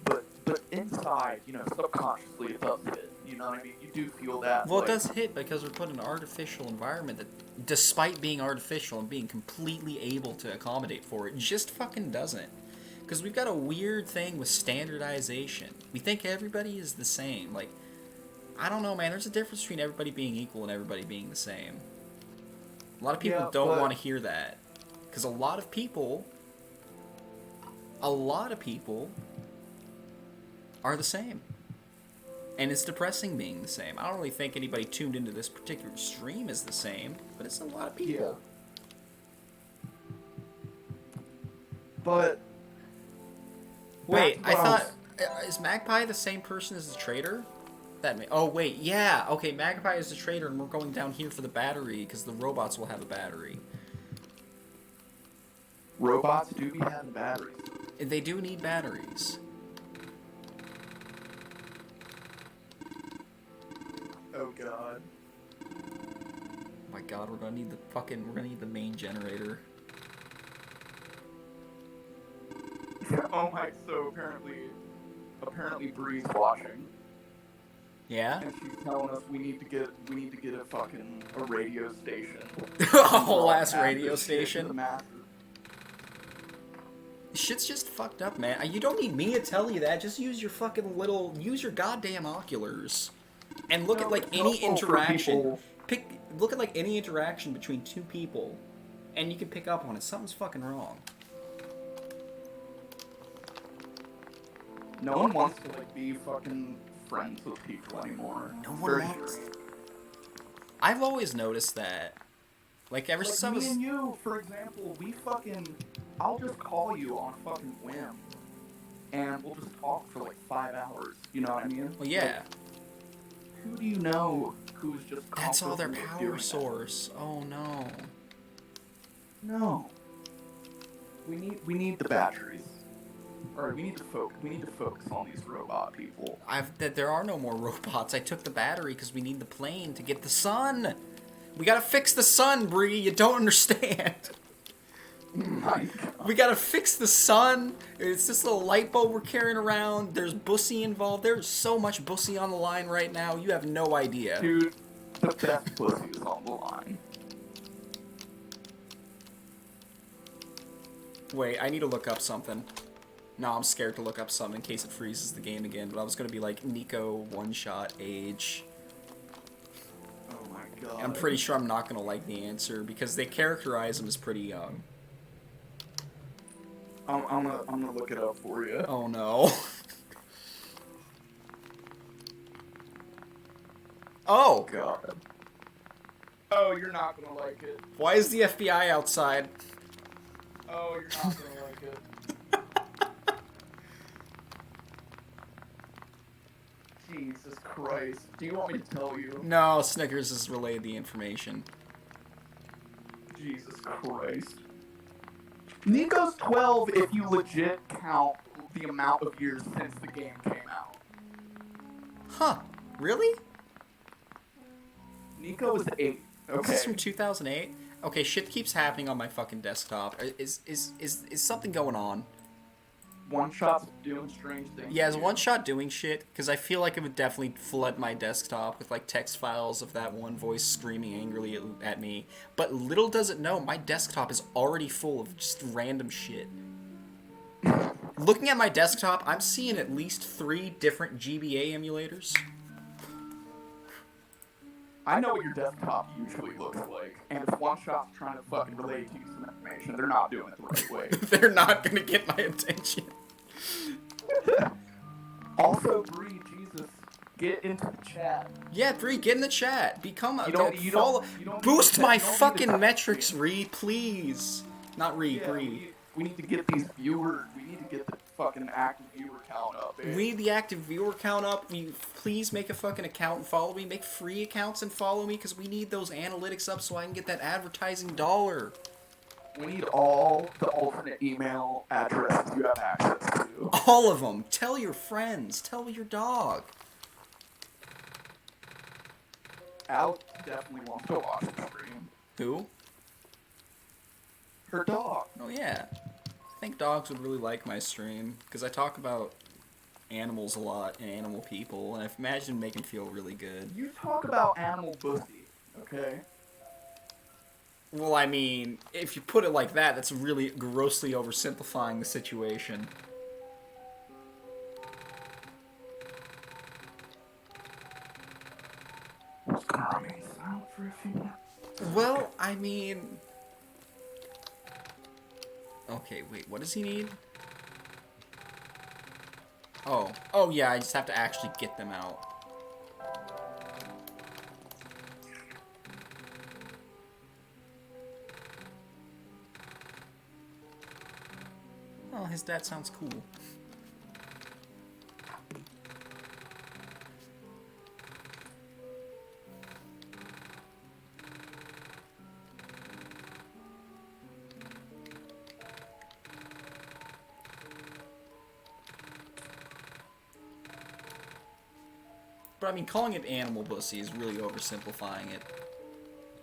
But inside, you know, subconsciously it does hit. You know what I mean? You do feel that. Well, like, it does hit because we're put in an artificial environment that, despite being artificial and being completely able to accommodate for it, just fucking doesn't. Because we've got a weird thing with standardization. We think everybody is the same. Like, I don't know, man. There's a difference between everybody being equal and everybody being the same. A lot of people Yeah, don't but- want to hear that. Because a lot of people are the same. And it's depressing being the same. I don't really think anybody tuned into this particular stream is the same, but it's a lot of people. But Wait, I Back- thought... Is Magpie the same person as the trader? Oh, wait, yeah. Okay, Magpie is the trader, and we're going down here for the battery, because the robots will have a battery. robots do be having batteries. They do need batteries. Oh god. Oh my god, we're gonna need the main generator. Oh my, so apparently Bree's watching. Yeah? And she's telling us we need to get a radio station. A whole ass Add radio this shit to the station. masses. Shit's just fucked up, man. You don't need me to tell you that. Just use your use your goddamn oculars. And look No, at, like, it's any helpful for interaction. people. Look at, like, any interaction between two people. And you can pick up on it. Something's fucking wrong. No one wants to like be fucking friends with people anymore. No one Very wants. strange. I've always noticed that. Like, ever since I Like was... me and you, for example, I'll just call you on a fucking whim, and we'll just talk for like 5 hours. You know what I mean? Well, yeah. Like, who do you know who's just That's all their comfortable power doing that? source. Oh, no. No. We need the batteries. Alright, we need to focus on these robot people. There are no more robots. I took the battery because we need the plane to get the sun. We gotta fix the sun, Bree. You don't understand. My God. We gotta fix the sun. It's this little light bulb we're carrying around. There's bussy involved. There's so much bussy on the line right now. You have no idea. Dude, the best pussy is on the line. Wait, I need to look up something. No, I'm scared to look up something in case it freezes the game again. But I was gonna be like Nico one-shot age. Oh my God. I'm pretty sure I'm not gonna like the answer because they characterize him as pretty young. I'm gonna look it up for you. Oh no. Oh! God. Oh, you're not gonna like it. Why is the FBI outside? Oh, you're not gonna like it. Jesus Christ. Do you want me to tell you? No, Snickers has relayed the information. Jesus Christ. Nico's 12 if you legit count the amount of years since the game came out. Huh. Really? Nico is 8. This Okay. is from 2008? Okay, shit keeps happening on my fucking desktop. Is something going on? One shot's doing strange things. Yeah, is to you. one shot doing shit? Because I feel like it would definitely flood my desktop with like text files of that one voice screaming angrily at me. But little does it know, my desktop is already full of just random shit. Looking at my desktop, I'm seeing at least 3 different GBA emulators. I know what your desktop usually looks like, and if one shot's trying to fucking relay to you some information, they're not doing it the right way. They're not gonna get my attention. Also, Bree, Jesus, get into the chat. Yeah, Bree, get in the chat. Become a You don't- you don't- follow. you don't Boost need to- my you don't need to fucking touch metrics, me. Ree, please. Not Ree, Yeah, Bree. we need to get these viewers. We need to get the fucking active viewer count up. We need the active viewer count up. Please make a fucking account and follow me. Make free accounts and follow me because we need those analytics up so I can get that advertising dollar. We need all the alternate email addresses you have access to. All of them. Tell your friends. Tell your dog. Alex definitely wants to watch the stream. Who? Her dog. Oh, yeah. think dogs would really like my stream, because I talk about animals a lot and animal people, and I imagine make them feel really good. You talk about animal bussy, okay? Well, I mean, if you put it like that, that's really grossly oversimplifying the situation. I'm just gonna remain silent for a few minutes. Well, I mean... Okay, wait, what does he need? Oh yeah, I just have to actually get them out. Oh, his dad sounds cool. But I mean, calling it animal bussy is really oversimplifying it.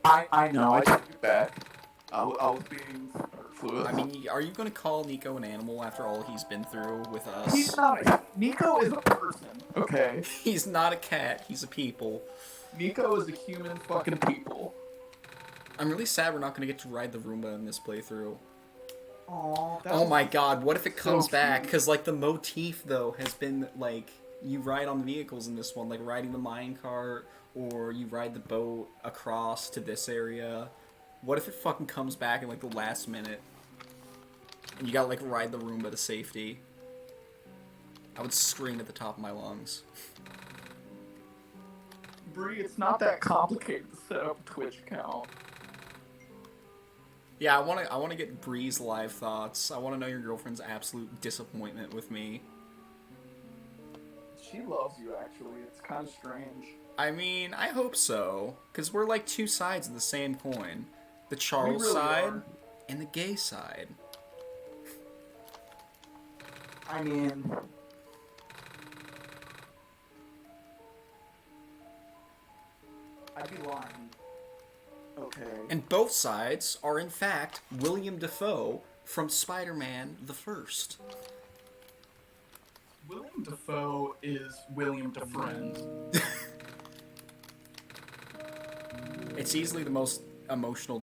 I know, I take it back. I was being superfluous. I mean, are you going to call Nico an animal after all he's been through with us? He's not. Nico is a person, okay? He's not a cat, he's a people. Nico is a human fucking people. I'm really sad we're not going to get to ride the Roomba in this playthrough. Aww, Oh my god, what if it comes so back? cute. Because, like, the motif, though, has been, like, you ride on vehicles in this one, like riding the minecart, or you ride the boat across to this area. What if it fucking comes back in, like, the last minute? And you gotta, like, ride the Roomba to safety. I would scream at the top of my lungs. Bree, it's not that complicated to set up a Twitch account. Yeah, I wanna get Bree's live thoughts. I wanna know your girlfriend's absolute disappointment with me. She loves you, actually. It's kind of strange. I mean, I hope so. Because we're like two sides of the same coin. The Charles really side are. and the gay side. I mean... I'd be lying. Okay. And both sides are, in fact, William Dafoe from Spider-Man the First. William Dafoe is William DeFriend. It's easily the most emotional